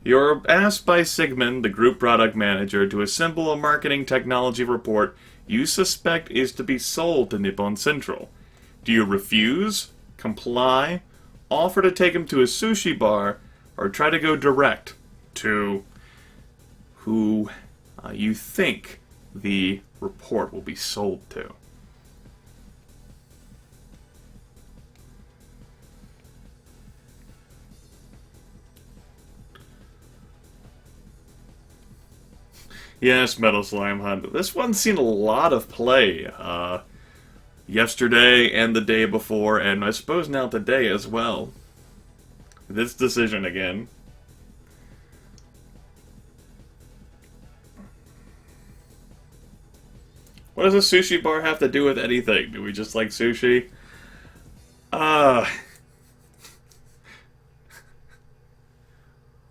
You're asked by Sigmund, the group product manager, to assemble a marketing technology report you suspect is to be sold to Nippon Central. Do you refuse, comply, offer to take him to a sushi bar, or try to go direct to who you think the report will be sold to? Yes, Metal Slime Hunt. This one's seen a lot of play. Yesterday and the day before, and I suppose now today as well. This decision again. What does a sushi bar have to do with anything? Do we just like sushi?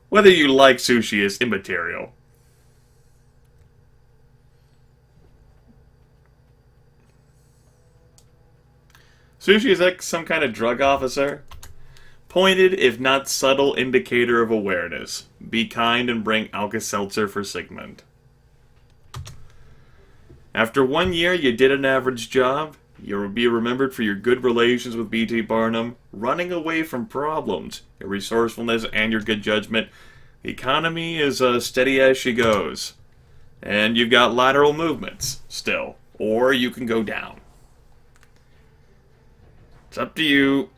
Whether you like sushi is immaterial. Sushi is like some kind of drug officer. Pointed, if not subtle, indicator of awareness. Be kind and bring Alka-Seltzer for Sigmund. After 1 year, you did an average job. You'll be remembered for your good relations with B.T. Barnum, running away from problems, your resourcefulness, and your good judgment. The economy is steady as she goes. And you've got lateral movements, still. Or you can go down. It's up to you.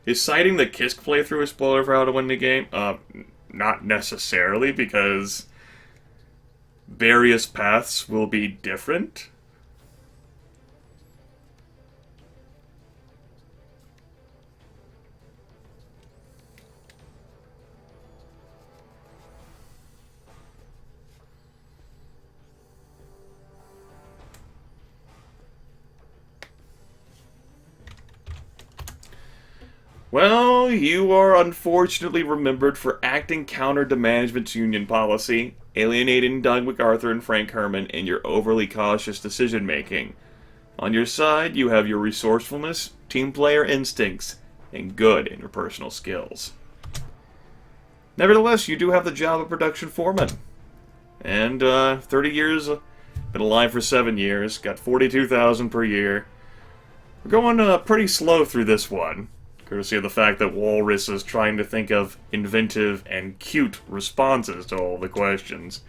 Is citing the Kisk playthrough a spoiler for how to win the game? Not necessarily, because various paths will be different. Well, you are unfortunately remembered for acting counter to management's union policy, alienating Doug MacArthur and Frank Herman, and your overly cautious decision-making. On your side, you have your resourcefulness, team player instincts, and good interpersonal skills. Nevertheless, you do have the job of production foreman. And, 30 years, been alive for 7 years, got 42,000 per year. We're going, pretty slow through this one. Courtesy of the fact that Walrus is trying to think of inventive and cute responses to all the questions.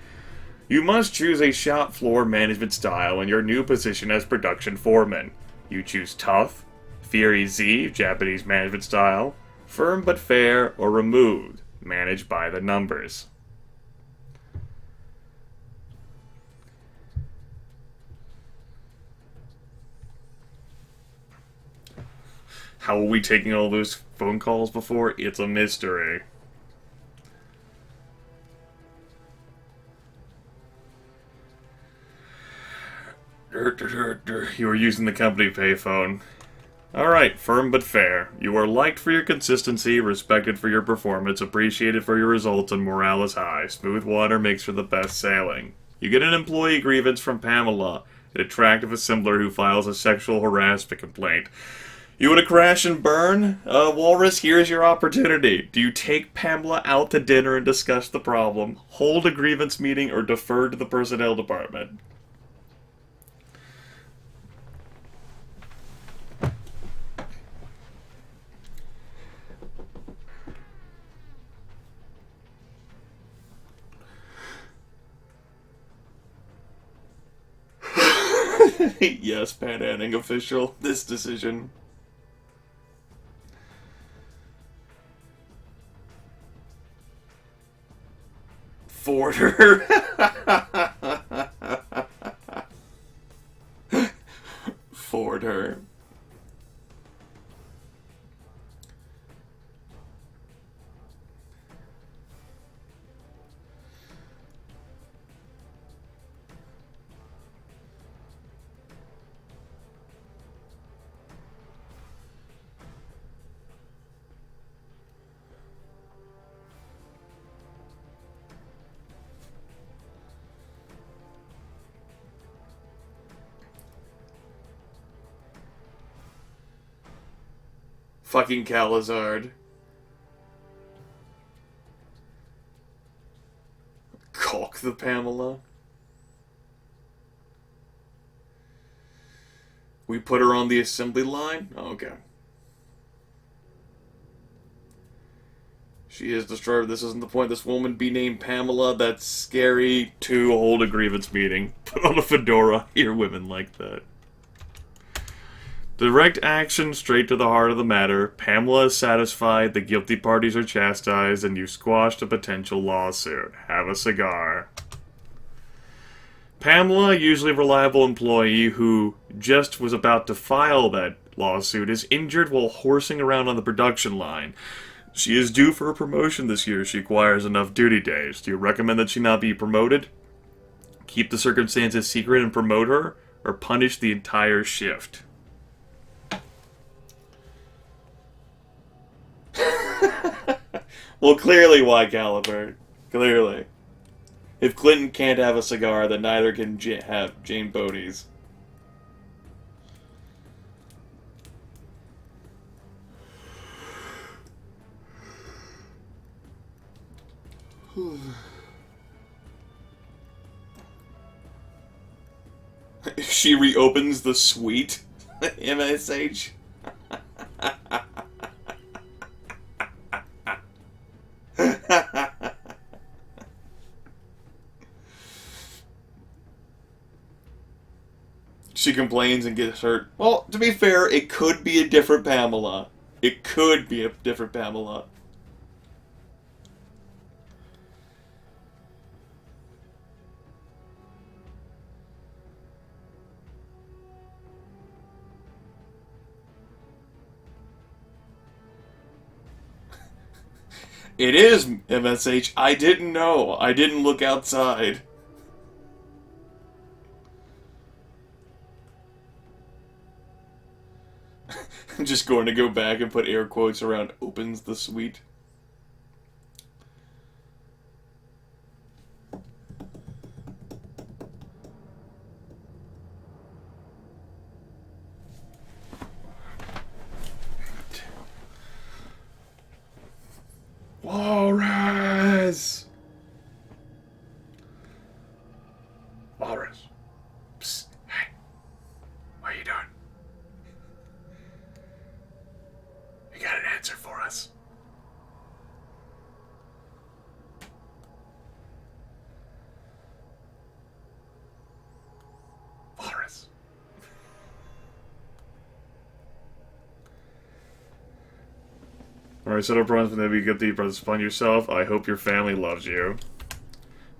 You must choose a shop floor management style in your new position as production foreman. You choose tough, Fury Z, Japanese management style, firm but fair, or removed, managed by the numbers. How are we taking all those phone calls before? It's a mystery. You are using the company payphone. Alright, firm but fair. You are liked for your consistency, respected for your performance, appreciated for your results, and morale is high. Smooth water makes for the best sailing. You get an employee grievance from Pamela, an attractive assembler who files a sexual harassment complaint. You want to crash and burn? Walrus, here's your opportunity. Do you take Pamela out to dinner and discuss the problem, hold a grievance meeting, or defer to the personnel department? Yes, Panhandling official. This decision. Forder. Forder. Fucking Calazard. Caulk the Pamela. We put her on the assembly line? Oh, okay. She is destroyed. This isn't the point. This woman be named Pamela. That's scary. To hold a grievance meeting. Put on a fedora. Hear women like that. Direct action straight to the heart of the matter. Pamela is satisfied, the guilty parties are chastised, and you squashed a potential lawsuit. Have a cigar. Pamela, usually reliable employee who just was about to file that lawsuit, is injured while horsing around on the production line. She is due for a promotion this year. She acquires enough duty days. Do you recommend that she not be promoted? Keep the circumstances secret and promote her? Or punish the entire shift? Well, clearly, why Caliber? Clearly. If Clinton can't have a cigar, then neither can have Jane Bodie's. She reopens the suite. MSH. She complains and gets hurt. Well, to be fair, it could be a different Pamela. It could be a different Pamela. It is MSH. I didn't know. I didn't look outside. I'm just going to go back and put air quotes around opens the suite. Walrus! Walrus. Psst. Hey. What are you doing? You got an answer for us. Walrus. Alright, set up runs whenever you get the brothers upon yourself. I hope your family loves you.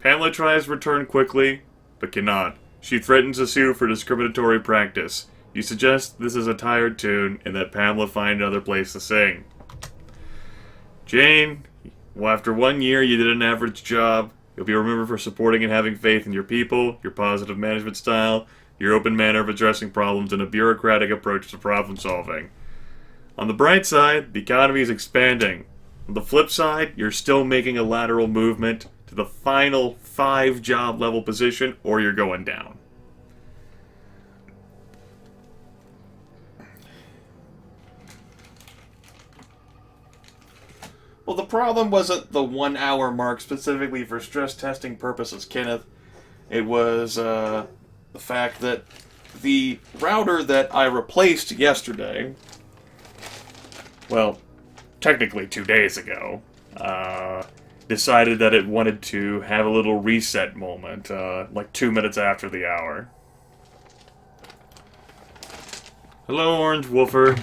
Pamela tries to return quickly, but cannot. She threatens to sue for discriminatory practice. You suggest this is a tired tune and that Pamela find another place to sing. Jane, well, after 1 year you did an average job. You'll be remembered for supporting and having faith in your people, your positive management style, your open manner of addressing problems, and a bureaucratic approach to problem solving. On the bright side, the economy is expanding. On the flip side, you're still making a lateral movement to the final 5 job level position, or you're going down. Well, the problem wasn't the 1 hour mark specifically for stress testing purposes, Kenneth. It was the fact that the router that I replaced yesterday, well, technically 2 days ago, decided that it wanted to have a little reset moment, like 2 minutes after the hour. Hello, Orange Woofer.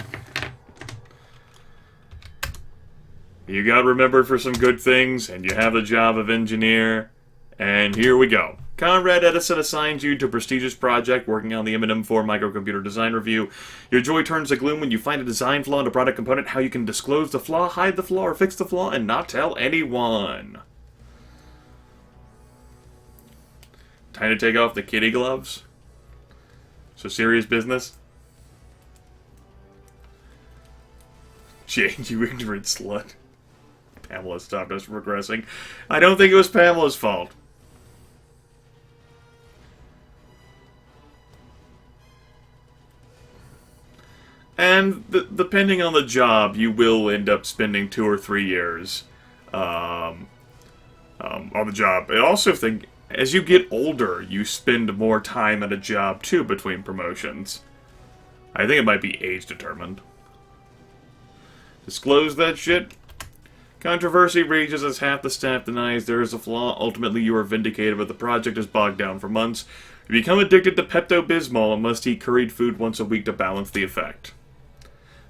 You got remembered for some good things, and you have the job of engineer, and here we go. Conrad Edison assigns you to a prestigious project working on the M&M4 microcomputer design review. Your joy turns to gloom when you find a design flaw in a product component, how you can disclose the flaw, hide the flaw, or fix the flaw, and not tell anyone. Time to take off the kitty gloves? So serious business? Jane, you ignorant slut. Pamela stopped us from progressing. I don't think it was Pamela's fault. And depending on the job, you will end up spending 2 or 3 years on the job. I also think as you get older, you spend more time at a job too between promotions. I think it might be age determined. Disclose that shit. Controversy rages as half the staff denies there is a flaw. Ultimately, you are vindicated, but the project is bogged down for months. You become addicted to Pepto-Bismol and must eat curried food once a week to balance the effect.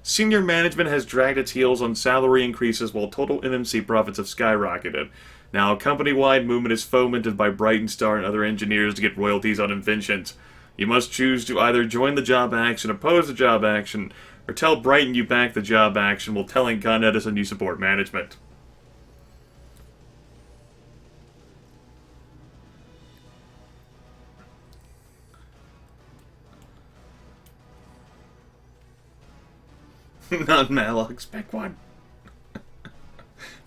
Senior management has dragged its heels on salary increases while total MMC profits have skyrocketed. Now, a company-wide movement is fomented by Brighton Star and other engineers to get royalties on inventions. You must choose to either join the job action, oppose the job action, or tell Brighton you back the job action while telling Con Edison you support management. Not Mallox, pick one.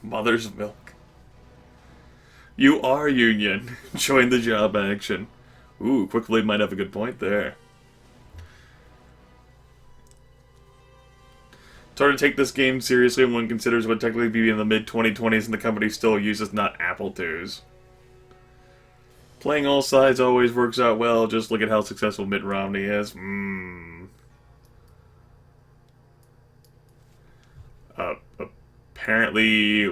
Mother's milk. You are union. Join the job action. Ooh, Quickly might have a good point there. It's hard to take this game seriously when one considers what technically be in the mid-2020s and the company still uses not Apple IIs. Playing all sides always works out well, just look at how successful Mitt Romney is. Apparently,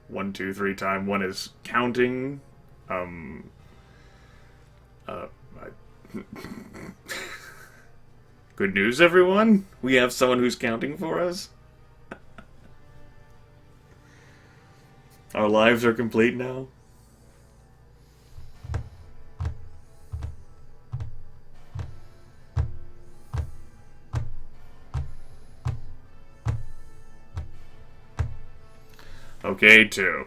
1, 2, 3 time, one is counting. Good news, everyone. We have someone who's counting for us. Our lives are complete now. Okay, 2.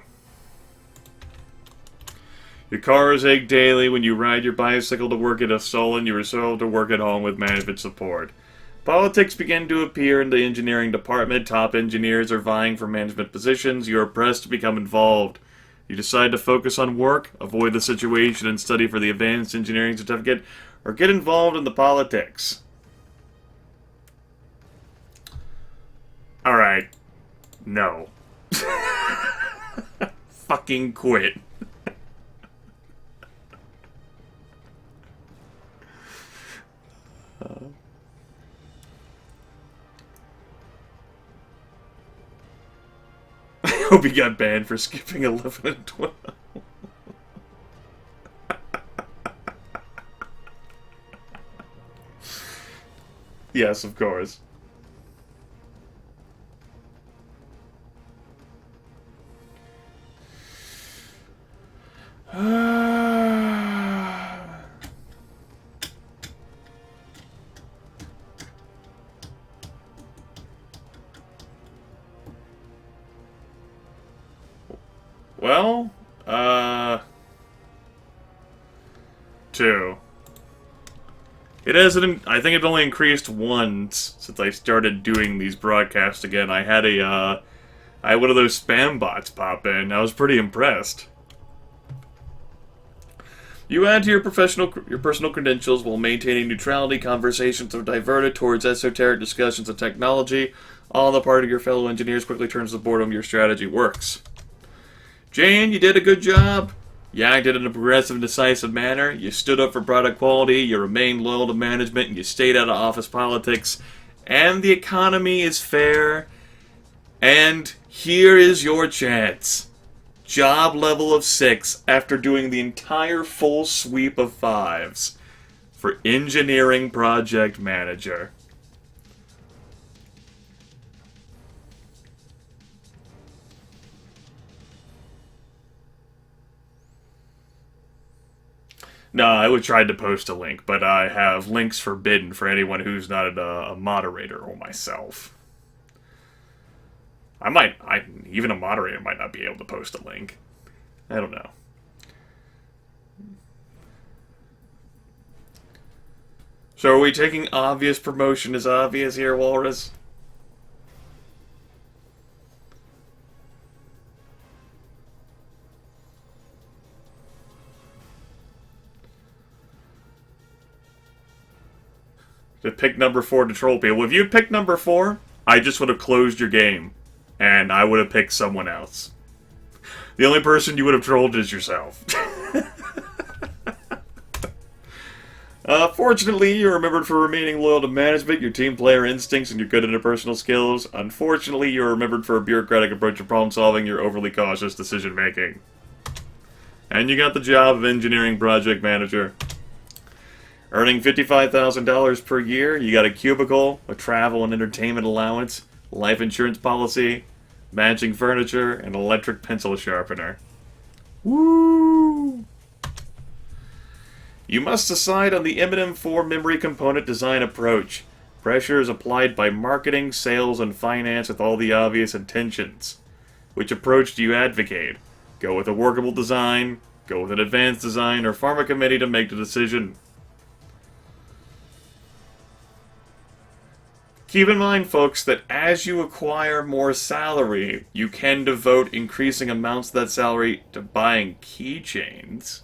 Your cars ache daily when you ride your bicycle to work at a stolen. You resolve to work at home with management support. Politics begin to appear in the engineering department. Top engineers are vying for management positions. You are pressed to become involved. You decide to focus on work, avoid the situation, and study for the advanced engineering certificate, or get involved in the politics. Alright. No. Fucking quit. I hope he got banned for skipping 11 and 12. Yes, of course. Well, 2. It hasn't. I think it only increased once since I started doing these broadcasts again. I had I had one of those spam bots pop in. I was pretty impressed. You add to your personal credentials while maintaining neutrality. Conversations are diverted towards esoteric discussions of technology. All on the part of your fellow engineers quickly turns to boredom. Your strategy works. Jane, you did a good job. You acted in a progressive and decisive manner. You stood up for product quality. You remained loyal to management, and you stayed out of office politics. And the economy is fair. And here is your chance. Job level of 6 after doing the entire full sweep of 5s for engineering project manager. No, I would try to post a link, but I have links forbidden for anyone who's not a moderator or myself. Even a moderator might not be able to post a link. I don't know. So are we taking obvious promotion as obvious here, Walrus? To pick number 4 to troll people. If you'd picked number 4, I just would have closed your game. And I would have picked someone else. The only person you would have trolled is yourself. Fortunately, you're remembered for remaining loyal to management, your team player instincts, and your good interpersonal skills. Unfortunately, you're remembered for a bureaucratic approach to problem solving, your overly cautious decision making. And you got the job of engineering project manager. Earning $55,000 per year, you got a cubicle, a travel and entertainment allowance, life insurance policy, matching furniture, and an electric pencil sharpener. Woo! You must decide on the M4 memory component design approach. Pressure is applied by marketing, sales, and finance with all the obvious intentions. Which approach do you advocate? Go with a workable design, go with an advanced design, or form a committee to make the decision. Keep in mind, folks, that as you acquire more salary, you can devote increasing amounts of that salary to buying keychains.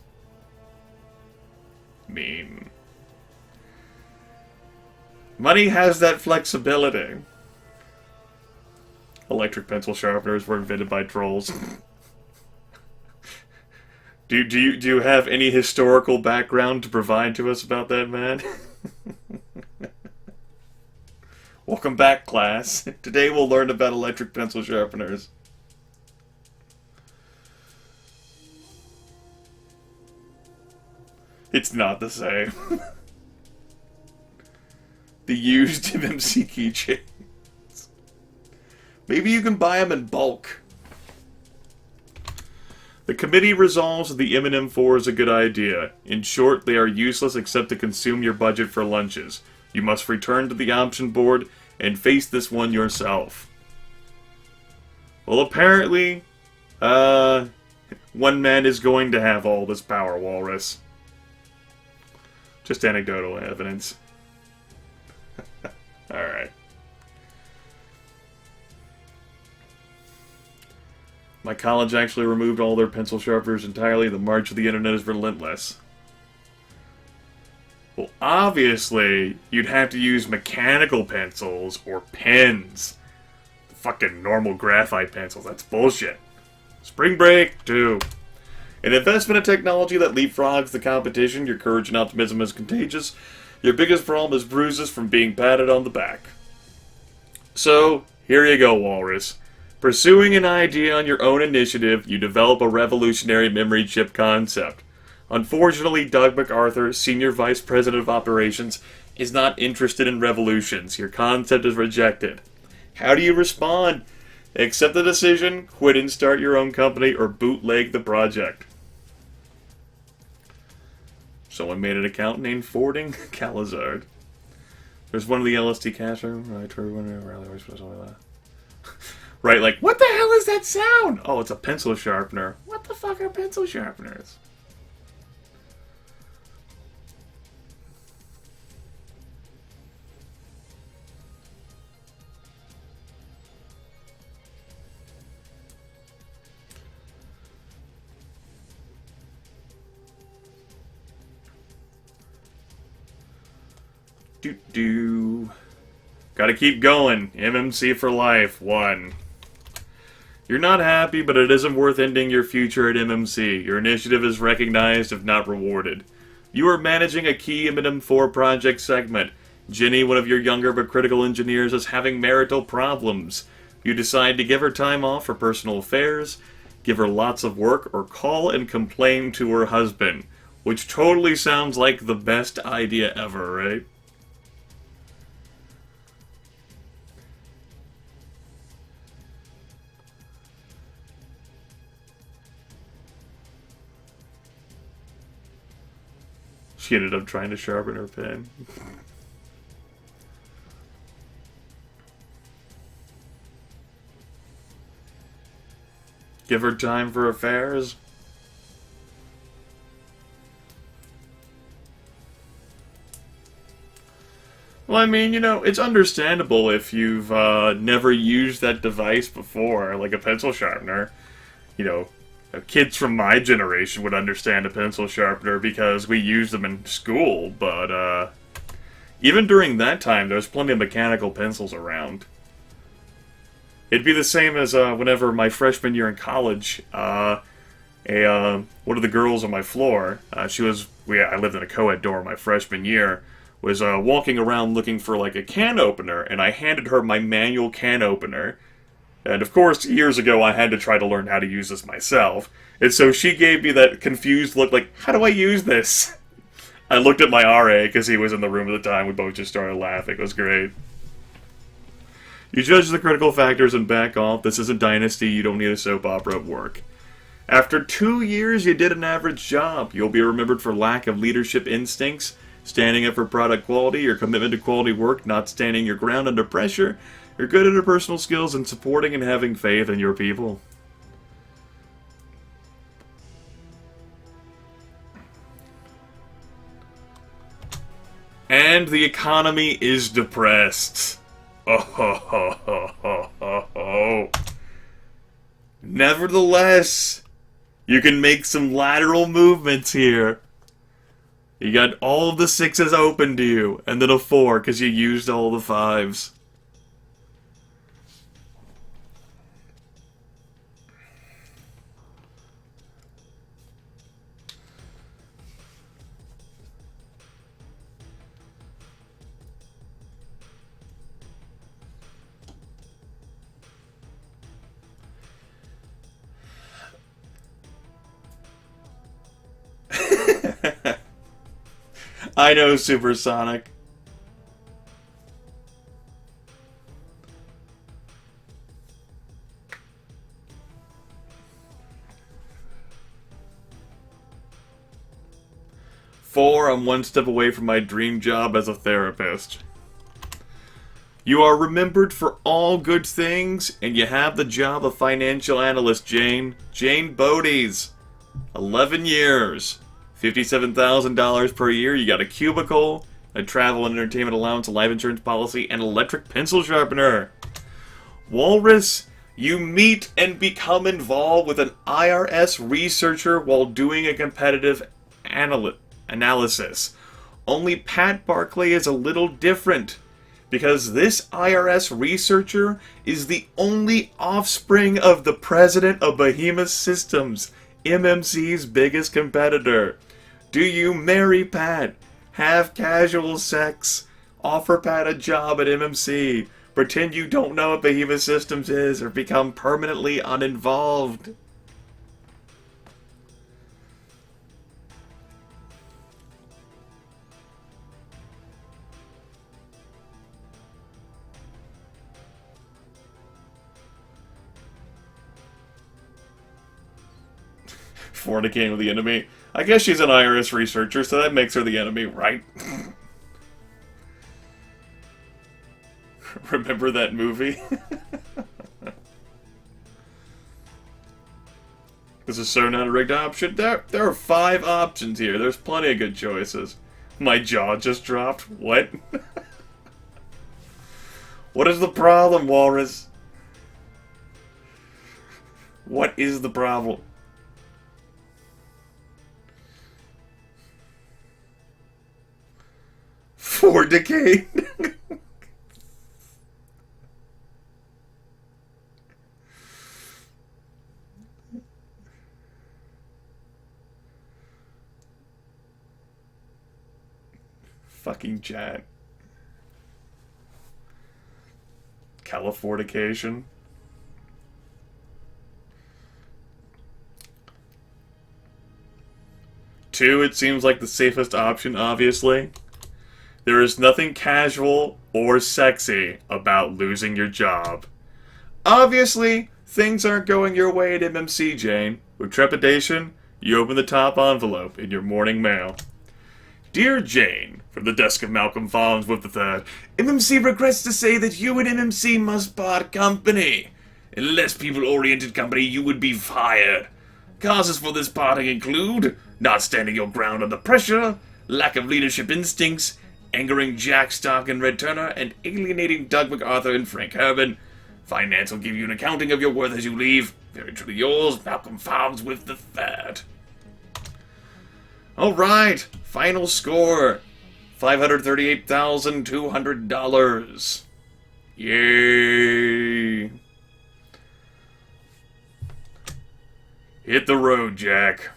I mean, money has that flexibility. Electric pencil sharpeners were invented by trolls. Do you have any historical background to provide to us about that, man? Welcome back, class. Today we'll learn about electric pencil sharpeners. It's not the same. the used MMC keychains. Maybe you can buy them in bulk. The committee resolves that the M&M4 is a good idea. In short, they are useless except to consume your budget for lunches. You must return to the option board and face this one yourself. Well, apparently, one man is going to have all this power, Walrus. Just anecdotal evidence. Alright. My college actually removed all their pencil sharpeners entirely. The march of the internet is relentless. Well, obviously, you'd have to use mechanical pencils or pens. Fucking normal graphite pencils. That's bullshit. Spring Break 2. An investment in technology that leapfrogs the competition. Your courage and optimism is contagious. Your biggest problem is bruises from being patted on the back. So, here you go, Walrus. Pursuing an idea on your own initiative, you develop a revolutionary memory chip concept. Unfortunately, Doug MacArthur, Senior Vice President of Operations, is not interested in revolutions. Your concept is rejected. How do you respond? Accept the decision, quit and start your own company, or bootleg the project. Someone made an account named Fording Calazard. There's one of the LSD cash room. Right, like, what the hell is that sound? Oh, it's a pencil sharpener. What the fuck are pencil sharpeners? Do. Gotta keep going. MMC for life. 1. You're not happy, but it isn't worth ending your future at MMC. Your initiative is recognized, if not rewarded. You are managing a key M&M4 project segment. Jenny, one of your younger but critical engineers, is having marital problems. You decide to give her time off for personal affairs, give her lots of work, or call and complain to her husband. Which totally sounds like the best idea ever, right? She ended up trying to sharpen her pen. Give her time for affairs? Well, I mean, you know, it's understandable if you've never used that device before, like a pencil sharpener. You know, kids from my generation would understand a pencil sharpener because we used them in school, but even during that time, there was plenty of mechanical pencils around. It'd be the same as whenever my freshman year in college, one of the girls on my floor, I lived in a co-ed dorm my freshman year, was walking around looking for like a can opener, and I handed her my manual can opener. And of course, years ago, I had to try to learn how to use this myself. And so she gave me that confused look like, how do I use this? I looked at my RA because he was in the room at the time. We both just started laughing. It was great. You judge the critical factors and back off. This is a dynasty. You don't need a soap opera at work. After 2 years, you did an average job. You'll be remembered for lack of leadership instincts, standing up for product quality, your commitment to quality work, not standing your ground under pressure, your good interpersonal skills, and supporting and having faith in your people. And the economy is depressed. Oh. Nevertheless, you can make some lateral movements here. You got all of the 6s open to you, and then a 4 because you used all the 5s. I know, Supersonic. 4, I'm one step away from my dream job as a therapist. You are remembered for all good things, and you have the job of financial analyst, Jane. Jane Bodies. 11 years. $57,000 per year. You got a cubicle, a travel and entertainment allowance, a life insurance policy, and an electric pencil sharpener. Walrus, you meet and become involved with an IRS researcher while doing a competitive analysis. Only Pat Barclay is a little different, because this IRS researcher is the only offspring of the president of Behemoth Systems, MMC's biggest competitor. Do you marry Pat? Have casual sex? Offer Pat a job at MMC? Pretend you don't know what Behemoth Systems is, or become permanently uninvolved? Fornicating with the enemy. I guess she's an IRS researcher, so that makes her the enemy, right? Remember that movie? This is so not a rigged option. There are 5 options here. There's plenty of good choices. My jaw just dropped. What? What is the problem, Walrus? What is the problem? For decay. Fucking chat. Californication. Two, it seems like the safest option, obviously. There is nothing casual or sexy about losing your job. Obviously, things aren't going your way at MMC, Jane. With trepidation, you open the top envelope in your morning mail. Dear Jane, from the desk of Malcolm Farnsworth III, MMC regrets to say that you and MMC must part company. In a less people-oriented company, you would be fired. Causes for this parting include not standing your ground under pressure, lack of leadership instincts, angering Jack Stark and Red Turner, and alienating Doug MacArthur and Frank Herbin. Finance will give you an accounting of your worth as you leave. Very truly yours, Malcolm Farnsworth III. Alright, final score. $538,200. Yay. Hit the road, Jack.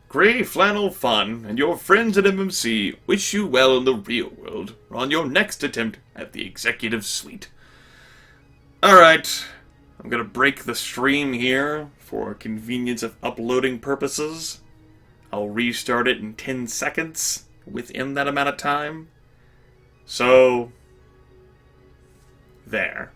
Grey Flannel Fun and your friends at MMC wish you well in the real world on your next attempt at the executive suite. Alright, I'm gonna break the stream here for convenience of uploading purposes. I'll restart it in 10 seconds within that amount of time. So, there.